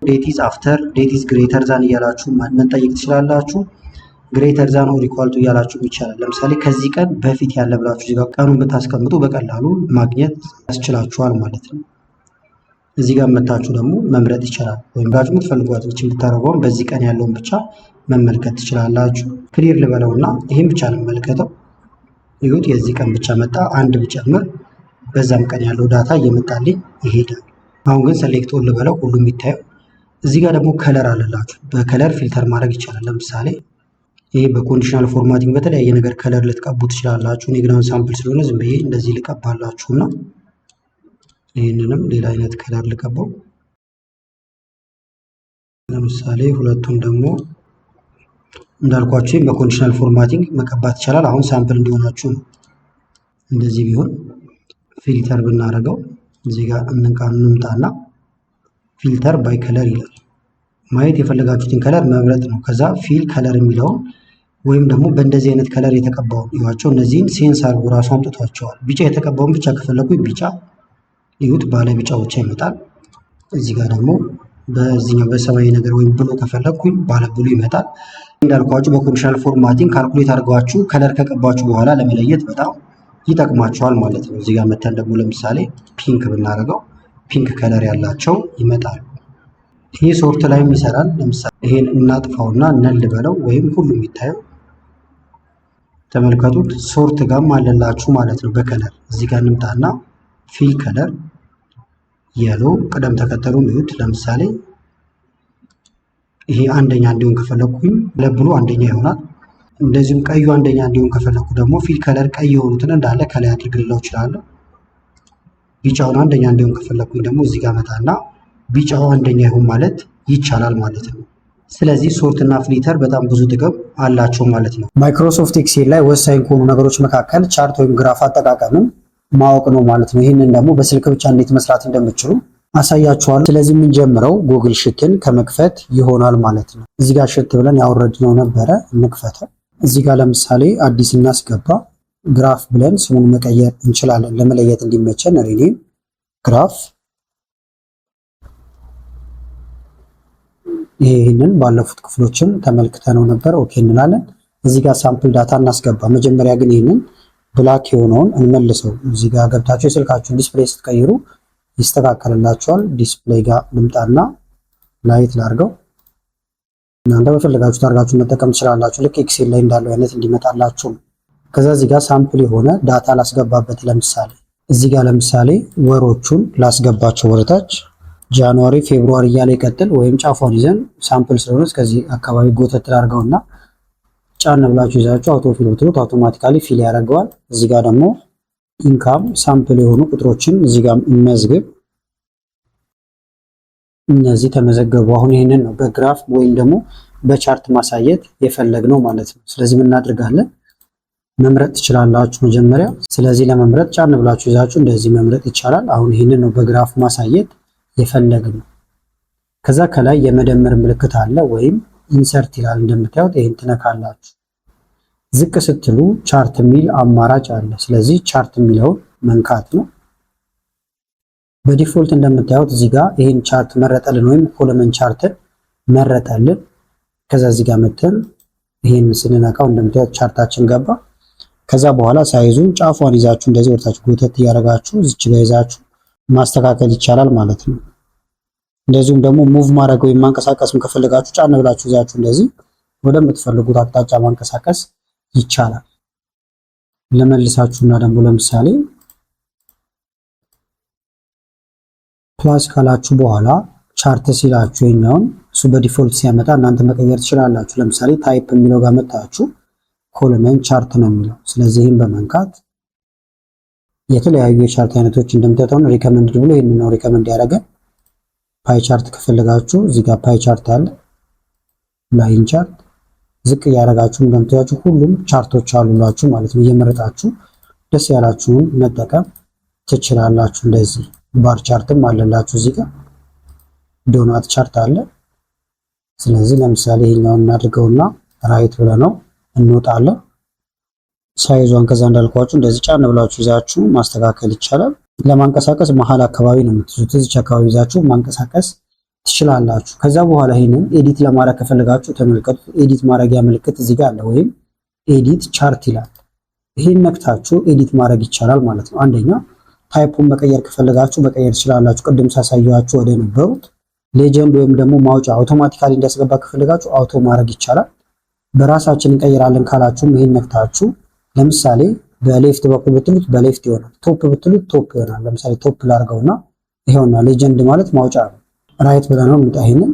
Speaker 1: ዴት ኢዝ አፍተር፣ ዴት ኢዝ ግሬተር ዛን እያላችሁ መጠየቅ ትችላላችሁ። ግሬተር ዛን ኦር ኢኳል ቱ እያላችሁ ይቻላል። ለምሳሌ ከዚህ ቀን በፊት ያለ ብላችሁ እዚህ ጋር ቀኑን ብታስቀምጡ በቀላሉ ማግኘት ያስችላችኋል ማለት ነው። እዚህ ጋር መታችሁ ደግሞ መምረጥ ይቻላል። ወይም ጋር የምትፈልጓት ብቻ ብታረጉም በዚህ ቀን ያለውን ብቻ መመልከት ትችላላችሁ። ክሊር ልበለውና ይሄን ብቻ እንመልከተው። ይሁት የዚህ ቀን ብቻ መጣ። አንድ ብጨምር በዛም ቀን ያለው ዳታ እየመጣልኝ ይሄዳል። አሁን ግን ሰሌክት ኦል ልበለው ሁሉም ይታየው። እዚህ ጋር ደግሞ ከለር አለላችሁ። በከለር ፊልተር ማድረግ ይቻላል። ለምሳሌ ይሄ በኮንዲሽናል ፎርማቲንግ በተለያየ ነገር ከለር ልትቀቡ ትችላላችሁ። እኔ ግን ሳምፕል ስለሆነ ዝም ብዬ እንደዚህ ልቀባላችሁና ይህንንም ሌላ አይነት ከለር ልቀባው። ለምሳሌ ሁለቱን ደግሞ እንዳልኳችሁ በኮንዲሽናል ፎርማቲንግ መቀባት ይቻላል። አሁን ሳምፕል እንዲሆናችሁ ነው። እንደዚህ ቢሆን ፊልተር ብናደርገው እዚህ ጋር እንምጣና ፊልተር ባይ ከለር ይላል። ማየት የፈለጋችሁትን ከለር መምረጥ ነው። ከዛ ፊል ከለር የሚለውን ወይም ደግሞ በእንደዚህ አይነት ከለር የተቀባውን ይዋቸው። እነዚህን ሴንስ አድርጎ ራሱ አምጥቷቸዋል። ቢጫ የተቀባውን ብቻ ከፈለኩኝ ቢጫ ይሁት ባለ ቢጫ ብቻ ይመጣል። እዚህ ጋር ደግሞ በዚህኛው በሰማያዊ ነገር ወይም ብሎ ከፈለኩኝ ባለ ብሎ ይመጣል። እንዳልኳችሁ በኮንዲሽናል ፎርማቲንግ ካልኩሌት አድርጋችሁ ከለር ከቀባችሁ በኋላ ለመለየት በጣም ይጠቅማቸዋል ማለት ነው። እዚህ ጋር መተን ደግሞ ለምሳሌ ፒንክ ብናደርገው ፒንክ ከለር ያላቸው ይመጣሉ። ይህ ሶርት ላይም ይሰራል። ለምሳሌ ይሄን እናጥፋውና ነል በለው ወይም ሁሉም ይታየው። ተመልከቱት ሶርት ጋርም አለላችሁ ማለት ነው በከለር። እዚህ ጋር እንምጣና ፊል ከለር የሎ ቅደም ተከተሉን ይዩት። ለምሳሌ ይሄ አንደኛ እንዲሆን ከፈለኩኝ ለብሉ አንደኛ ይሆናል። እንደዚሁም ቀዩ አንደኛ እንዲሆን ከፈለኩ ደግሞ ፊል ከለር ቀይ የሆኑትን እንዳለ ከላይ አድርግልለው እችላለሁ። ቢጫውን አንደኛ እንዲሆን ከፈለኩኝ ደግሞ እዚህ ጋር መጣና ቢጫው አንደኛ ይሁን ማለት ይቻላል ማለት ነው። ስለዚህ ሶርት እና ፍሊተር በጣም ብዙ ጥቅም አላቸው ማለት ነው። ማይክሮሶፍት ኤክሴል ላይ ወሳኝ ከሆኑ ነገሮች መካከል ቻርት ወይም ግራፍ አጠቃቀምን ማወቅ ነው ማለት ነው። ይህንን ደግሞ በስልክ ብቻ እንዴት መስራት እንደምትችሉ አሳያችኋለሁ። ስለዚህ የምንጀምረው ጉግል ሽትን ከመክፈት ይሆናል ማለት ነው። እዚህ ጋር ሽት ብለን ያወረድነው ነበረ፣ እንክፈተው። እዚህ ጋር ለምሳሌ አዲስ እናስገባ። ግራፍ ብለን ስሙን መቀየር እንችላለን ለመለየት እንዲመቸን። ሪኔም ግራፍ። ይህንን ባለፉት ክፍሎችም ተመልክተነው ነበር። ኦኬ እንላለን። እዚህ ጋር ሳምፕል ዳታ እናስገባ። መጀመሪያ ግን ይህንን ብላክ የሆነውን እንመልሰው። እዚህ ጋር ገብታችሁ የስልካችሁን ዲስፕሌይ ስትቀይሩ ይስተካከልላችኋል። ዲስፕሌይ ጋር ልምጣና ላይት ላርገው። እናንተ በፈለጋችሁት አድርጋችሁ መጠቀም ትችላላችሁ። ልክ ኤክሴል ላይ እንዳለው አይነት እንዲመጣላችሁ። ከዛ እዚህ ጋር ሳምፕል የሆነ ዳታ ላስገባበት። ለምሳሌ እዚህ ጋር ለምሳሌ ወሮቹን ላስገባቸው ወደታች ጃንዋሪ፣ ፌብሩዋሪ እያለ ይቀጥል። ወይም ጫፏን ይዘን ሳምፕል ስለሆነ እስከዚህ አካባቢ ጎተት ላድርገውና ጫን ብላችሁ ይዛችሁ አውቶ ፊል ብትሉት አውቶማቲካሊ ፊል ያደርገዋል። እዚህ ጋር ደግሞ ኢንካም ሳምፕል የሆኑ ቁጥሮችን እዚህ ጋር እንመዝግብ። እነዚህ ተመዘገቡ። አሁን ይህንን ነው በግራፍ ወይም ደግሞ በቻርት ማሳየት የፈለግነው ማለት ነው። ስለዚህ ምን እናደርጋለን? መምረጥ ትችላላችሁ መጀመሪያ። ስለዚህ ለመምረጥ ጫን ብላችሁ ይዛችሁ እንደዚህ መምረጥ ይቻላል። አሁን ይህንን ነው በግራፍ ማሳየት የፈለግነው። ከዛ ከላይ የመደመር ምልክት አለ ወይም ኢንሰርት ይላል እንደምታዩት። ይሄን ትነካላችሁ። ዝቅ ስትሉ ቻርት የሚል አማራጭ አለ። ስለዚህ ቻርት የሚለውን መንካት ነው። በዲፎልት እንደምታዩት እዚህ ጋር ይሄን ቻርት መረጠልን ወይም ኮለመን ቻርትን መረጠልን። ከዛ እዚህ ጋር መተን ይሄን ስንነካው እንደምታዩት ቻርታችን ገባ። ከዛ በኋላ ሳይዙን ጫፏን ይዛችሁ እንደዚህ ወርታችሁ ጎተት እያደረጋችሁ እዚች ጋር ይዛችሁ ማስተካከል ይቻላል ማለት ነው። እንደዚሁም ደግሞ ሙቭ ማድረግ ወይም ማንቀሳቀስም ከፈለጋችሁ ጫን ብላችሁ ይዛችሁ እንደዚህ ወደምትፈልጉት አቅጣጫ ማንቀሳቀስ ይቻላል። ለመልሳችሁና ደግሞ ለምሳሌ ፕላስ ካላችሁ በኋላ ቻርት ሲላችሁ የኛውን እሱ በዲፎልት ሲያመጣ እናንተ መቀየር ትችላላችሁ። ለምሳሌ ታይፕ የሚለው ጋር መጣችሁ ኮለመን ቻርት ነው የሚለው። ስለዚህ ይህን በመንካት የተለያዩ የቻርት አይነቶች እንደምታዩት ሪከመንድ ብሎ ይህንን ነው ሪከመንድ ያደረገ። ፓይ ቻርት ከፈለጋችሁ እዚህ ጋር ፓይ ቻርት አለ፣ ላይን ቻርት። ዝቅ እያደረጋችሁ እንደምታዩት ሁሉም ቻርቶች አሉላችሁ ማለት ነው። እየመረጣችሁ ደስ ያላችሁን መጠቀም ትችላላችሁ። እንደዚህ ባር ቻርትም አለላችሁ። እዚህ ጋር ዶናት ቻርት አለ። ስለዚህ ለምሳሌ ይሄኛውን እናድርገውና ራይት ብለነው እንወጣለን። ሳይዟን ከዛ እንዳልኳችሁ እንደዚህ ጫን ብላችሁ ይዛችሁ ማስተካከል ይቻላል። ለማንቀሳቀስ መሀል አካባቢ ነው የምትይዙት። እዚች አካባቢ ይዛችሁ ማንቀሳቀስ ትችላላችሁ። ከዛ በኋላ ይሄንን ኤዲት ለማድረግ ከፈለጋችሁ ተመልከቱ። ኤዲት ማድረጊያ ምልክት እዚህ ጋር አለ ወይም ኤዲት ቻርት ይላል። ይሄን ነክታችሁ ኤዲት ማድረግ ይቻላል ማለት ነው። አንደኛ ታይፑን መቀየር ከፈለጋችሁ መቀየር ትችላላችሁ። ቅድም ሳሳያችሁ ወደ ነበሩት ሌጀንድ ወይም ደግሞ ማውጫ አውቶማቲካሊ እንዲያስገባ ከፈለጋችሁ አውቶ ማድረግ ይቻላል። በራሳችን እንቀይራለን ካላችሁም ይሄን ነክታችሁ ለምሳሌ በሌፍት በኩል ብትሉት በሌፍት ይሆናል። ቶፕ ብትሉት ቶፕ ይሆናል። ለምሳሌ ቶፕ ላድርገውና ይሄውና ሌጀንድ ማለት ማውጫ ነው። ራይት ብለነው እንጣ። ይሄንን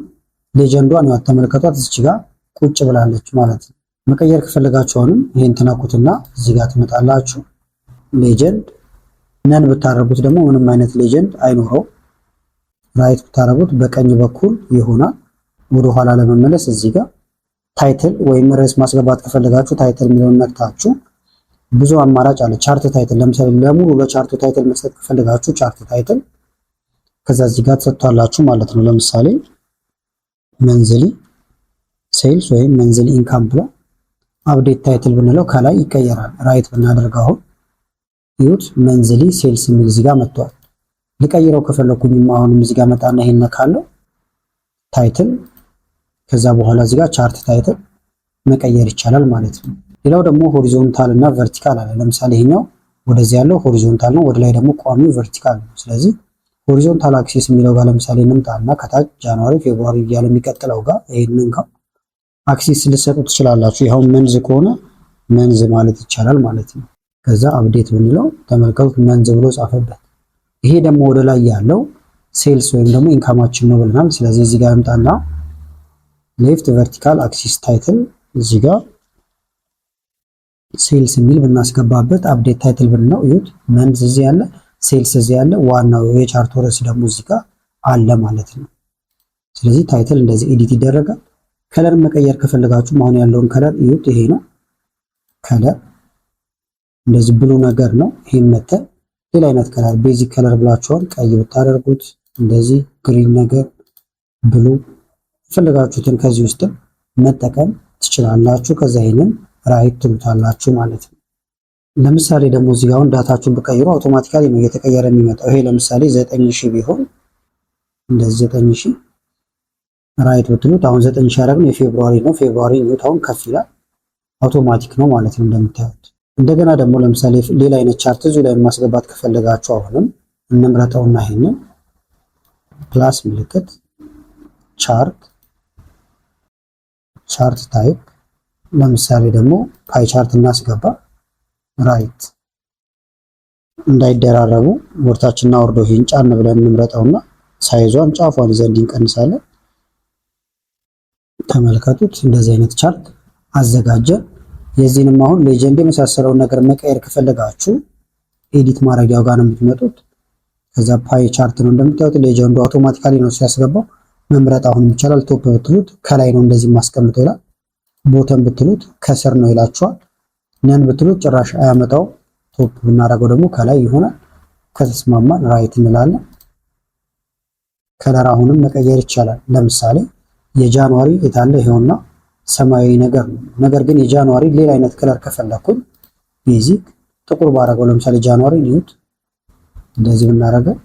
Speaker 1: ሌጀንዷን ያው ተመልከቷት እዚህ ጋር ቁጭ ብላለች ማለት ነው። መቀየር ከፈለጋችሁንም ይሄን ተናኩትና እዚህ ጋር ትመጣላችሁ። ሌጀንድ ነን ብታረጉት ደግሞ ምንም አይነት ሌጀንድ አይኖረው። ራይት ብታረጉት በቀኝ በኩል ይሆናል። ወደ ኋላ ለመመለስ እዚህ ጋር ታይትል ወይም ርዕስ ማስገባት ከፈለጋችሁ ታይትል የሚለውን ነክታችሁ ብዙ አማራጭ አለ። ቻርት ታይትል ለምሳሌ ለሙሉ ለቻርቱ ታይትል መስጠት ከፈለጋችሁ ቻርት ታይትል ከዛ እዚህ ጋር ተሰጥቷላችሁ ማለት ነው። ለምሳሌ መንዝሊ ሴልስ ወይም መንዝሊ ኢንካም ብሎ አፕዴት ታይትል ብንለው ከላይ ይቀየራል። ራይት ብናደርገው አሁን ይሁት መንዝሊ ሴልስ የሚል እዚህ ጋር መጥቷል። ልቀይረው ከፈለኩኝም አሁንም እዚህ ጋር መጣና ይሄን ነካለው ታይትል ከዛ በኋላ እዚህ ጋር ቻርት ታይትል መቀየር ይቻላል ማለት ነው። ሌላው ደግሞ ሆሪዞንታል እና ቨርቲካል አለ። ለምሳሌ ይሄኛው ወደዚህ ያለው ሆሪዞንታል ነው፣ ወደ ላይ ደግሞ ቋሚው ቨርቲካል ነው። ስለዚህ ሆሪዞንታል አክሲስ የሚለው ጋር ለምሳሌ እንምጣና ከታች ጃንዋሪ ፌብሩዋሪ እያለ የሚቀጥለው ጋር ይሄንን ጋር አክሲስ ልትሰጡ ትችላላችሁ። ይሄው መንዝ ከሆነ መንዝ ማለት ይቻላል ማለት ነው። ከዛ አፕዴት ብንለው ተመልከቱት መንዝ ብሎ ጻፈበት። ይሄ ደግሞ ወደ ላይ ያለው ሴልስ ወይም ደግሞ ኢንካማችን ነው ብለናል። ስለዚህ እዚህ ጋር እንምጣና ሌፍት ቨርቲካል አክሲስ ታይትል እዚህ ጋር ሴልስ የሚል ብናስገባበት አፕዴት ታይትል ብንለው እዩት መንዝ እዚህ ያለ ሴልስ እዚህ ያለ ዋናው የቻርቱ ርዕስ ደግሞ እዚህ ጋር አለ ማለት ነው። ስለዚህ ታይትል እንደዚህ ኤዲት ይደረጋል። ከለር መቀየር ከፈለጋችሁ አሁን ያለውን ከለር እዩት። ይሄ ነው ከለር እንደዚህ ብሉ ነገር ነው። ይሄን መተን ሌላ አይነት ከለር ቤዚክ ከለር ብላችኋል ቀይ ብታደርጉት እንደዚህ ግሪን ነገር ብሉ ፈለጋችሁትን ከዚህ ውስጥ መጠቀም ትችላላችሁ። ከዛ ይሄንን ራይት ትሉታላችሁ ማለት ነው። ለምሳሌ ደግሞ እዚህ ጋር ዳታችሁን በቀይሩ አውቶማቲካሊ ነው እየተቀየረ የሚመጣው። ይሄ ለምሳሌ 9000 ቢሆን እንደዚህ 9000 ራይት ብትሉት አሁን 9000 ያደረግነው የፌብሩዋሪ ነው። ፌብሩዋሪ ነው አሁን ከፍ ይላል አውቶማቲክ ነው ማለት ነው እንደምታዩት። እንደገና ደግሞ ለምሳሌ ሌላ አይነት ቻርት እዚሁ ላይ ማስገባት ከፈለጋችሁ አሁንም እንምረጠውና ይሄንን ፕላስ ምልክት ቻርት ታይፕ ለምሳሌ ደግሞ ፓይ ቻርት እናስገባ። ራይት እንዳይደራረቡ ወርታችንና ወርዶ ይሄን ጫን ብለን እንምረጠውና ሳይዟን ጫፏን ይዘን እንቀንሳለን። ተመልከቱት እንደዚህ አይነት ቻርት አዘጋጀን። የዚህንም አሁን ሌጀንድ የመሳሰለውን ነገር መቀየር ከፈለጋችሁ ኤዲት ማድረጊያው ጋር ነው የምትመጡት። ከዛ ፓይ ቻርት ነው እንደምታዩት ሌጀንዱ አውቶማቲካሊ ነው ሲያስገባው መምረጥ አሁን ይቻላል። ቶፕ ብትሉት ከላይ ነው እንደዚህ ማስቀምጠው ይላል። ቦተም ብትሉት ከስር ነው ይላችኋል። ነን ብትሉት ጭራሽ አያመጣው። ቶፕ ብናደርገው ደግሞ ከላይ ይሆናል። ከተስማማን ራይት እንላለን። ከለር አሁንም መቀየር ይቻላል። ለምሳሌ የጃንዋሪ የታለ ይሄውና ሰማያዊ ነገር ነው። ነገር ግን የጃንዋሪ ሌላ አይነት ከለር ከፈለኩኝ ቤዚክ ጥቁር ባረገው ለምሳሌ ጃንዋሪ ኒውት እንደዚህ ብናረገው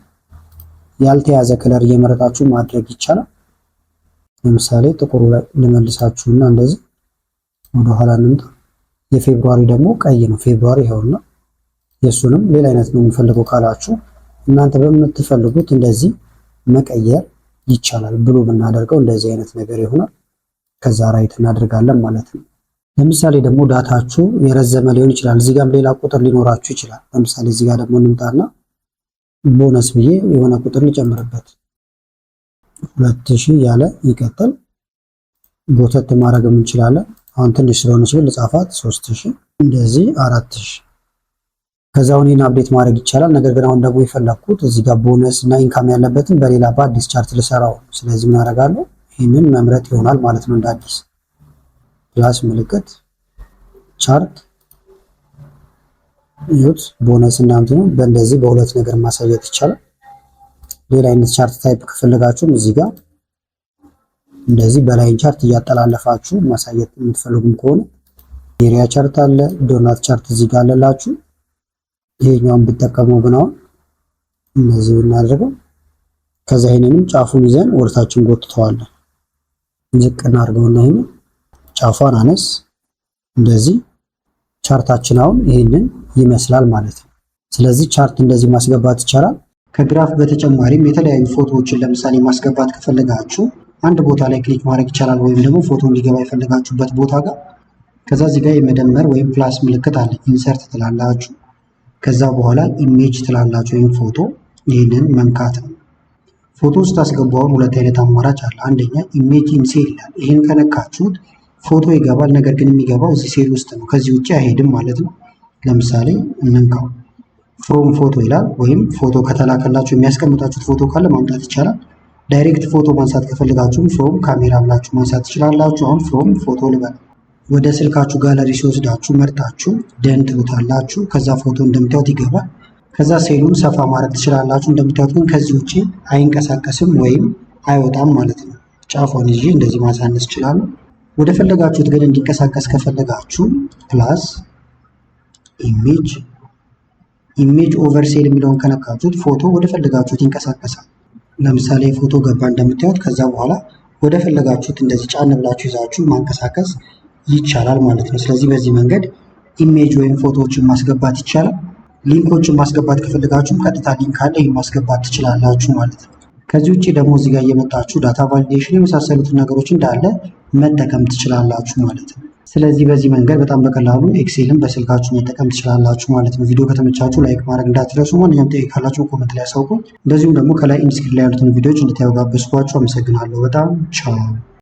Speaker 1: ያልተያዘ ከለር እየመረጣችሁ ማድረግ ይቻላል። ለምሳሌ ጥቁሩ ላይ ልመልሳችሁና እንደዚህ ወደ ኋላ እንምጣ። የፌብሩዋሪ ደግሞ ቀይ ነው። ፌብሩዋሪ ይሄውና የሱንም ሌላ አይነት ነው የሚፈልገው ካላችሁ እናንተ በምትፈልጉት እንደዚህ መቀየር ይቻላል። ብሉ ብናደርገው እንደዚህ አይነት ነገር ይሆናል። ከዛ ራይት እናደርጋለን ማለት ነው። ለምሳሌ ደግሞ ዳታችሁ የረዘመ ሊሆን ይችላል። እዚህ ጋርም ሌላ ቁጥር ሊኖራችሁ ይችላል። ለምሳሌ እዚህ ጋር ደግሞ እንምጣና ቦነስ ብዬ የሆነ ቁጥር ልጨምርበት 2000 ያለ ይቀጥል። ጎተት ማድረግ እንችላለን። አሁን ትንሽ ስለሆነች ብል ጻፋት 3000 እንደዚህ 4000 ከዛውን ይሄን አፕዴት ማድረግ ይቻላል። ነገር ግን አሁን ደግሞ የፈለኩት እዚህ ጋር ቦነስ እና ኢንካም ያለበትን በሌላ በአዲስ ቻርት ልሰራው። ስለዚህ ምን አደርጋለሁ? ይሄንን መምረጥ ይሆናል ማለት ነው። እንደ አዲስ ፕላስ ምልክት ቻርት ዩት ቦነስ እና እንትኑ በእንደዚህ በሁለት ነገር ማሳየት ይቻላል። ሌላ አይነት ቻርት ታይፕ ከፈለጋችሁም እዚህ ጋር እንደዚህ በላይን ቻርት እያጠላለፋችሁ ማሳየት የምትፈልጉም ከሆነ ኤሪያ ቻርት አለ፣ ዶናት ቻርት እዚህ ጋር አለላችሁ። ይሄኛውን ብትጠቀመው ግን አሁን እነዚህ ብናደርገው ከዛ ይሄንንም ጫፉን ይዘን ወርታችን ጎትተዋለን። ዝቅ እናድርገውና ይሄን ጫፏን አነስ እንደዚህ ቻርታችን አሁን ይሄንን ይመስላል ማለት ነው። ስለዚህ ቻርት እንደዚህ ማስገባት ይቻላል። ከግራፍ በተጨማሪም የተለያዩ ፎቶዎችን ለምሳሌ ማስገባት ከፈለጋችሁ አንድ ቦታ ላይ ክሊክ ማድረግ ይቻላል። ወይም ደግሞ ፎቶ እንዲገባ የፈለጋችሁበት ቦታ ጋር ከዛ እዚህ ጋር የመደመር ወይም ፕላስ ምልክት አለ። ኢንሰርት ትላላችሁ። ከዛ በኋላ ኢሜጅ ትላላችሁ ወይም ፎቶ። ይህንን መንካት ነው። ፎቶ ስታስገቡ አሁን ሁለት አይነት አማራጭ አለ። አንደኛ ኢሜጅ ኢን ሴል ይላል። ይህን ከነካችሁት ፎቶ ይገባል። ነገር ግን የሚገባው እዚህ ሴል ውስጥ ነው። ከዚህ ውጭ አይሄድም ማለት ነው። ለምሳሌ እንንካው። ፍሮም ፎቶ ይላል። ወይም ፎቶ ከተላከላችሁ የሚያስቀምጣችሁት ፎቶ ካለ ማምጣት ይቻላል። ዳይሬክት ፎቶ ማንሳት ከፈለጋችሁም ፍሮም ካሜራ ብላችሁ ማንሳት ትችላላችሁ። አሁን ፍሮም ፎቶ ልበል። ወደ ስልካችሁ ጋለሪ ሲወስዳችሁ መርጣችሁ ደን ትሉታላችሁ። ከዛ ፎቶ እንደምታዩት ይገባል። ከዛ ሴሉን ሰፋ ማድረግ ትችላላችሁ። እንደምታዩት ግን ከዚህ ውጪ አይንቀሳቀስም ወይም አይወጣም ማለት ነው። ጫፏን ይዤ እንደዚህ ማሳነስ ይችላሉ። ወደ ፈለጋችሁት ግን እንዲንቀሳቀስ ከፈለጋችሁ ፕላስ ኢሜጅ ኦቨር ሴል የሚለውን ከነካችሁት ፎቶ ወደ ፈለጋችሁት ይንቀሳቀሳል። ለምሳሌ ፎቶ ገባ እንደምታዩት። ከዛ በኋላ ወደ ፈለጋችሁት እንደዚህ ጫን ብላችሁ ይዛችሁ ማንቀሳቀስ ይቻላል ማለት ነው። ስለዚህ በዚህ መንገድ ኢሜጅ ወይም ፎቶዎችን ማስገባት ይቻላል። ሊንኮችን ማስገባት ከፈለጋችሁም ቀጥታ ሊንክ አለ፣ ይህን ማስገባት ትችላላችሁ ማለት ነው። ከዚህ ውጭ ደግሞ እዚህ ጋር እየመጣችሁ ዳታ ቫሊዴሽን የመሳሰሉትን ነገሮች እንዳለ መጠቀም ትችላላችሁ ማለት ነው። ስለዚህ በዚህ መንገድ በጣም በቀላሉ ኤክሴልን በስልካችሁ መጠቀም ትችላላችሁ ማለት ነው። ቪዲዮ ከተመቻችሁ ላይክ ማድረግ እንዳትረሱ። ማንኛውም ጥያቄ ካላችሁ ኮመንት ላይ አሳውቁኝ። እንደዚሁም ደግሞ ከላይ ኢንስክሪን ላይ ያሉትን ቪዲዮዎች እንድታዩ ጋበዝኳችሁ። አመሰግናለሁ በጣም ቻው።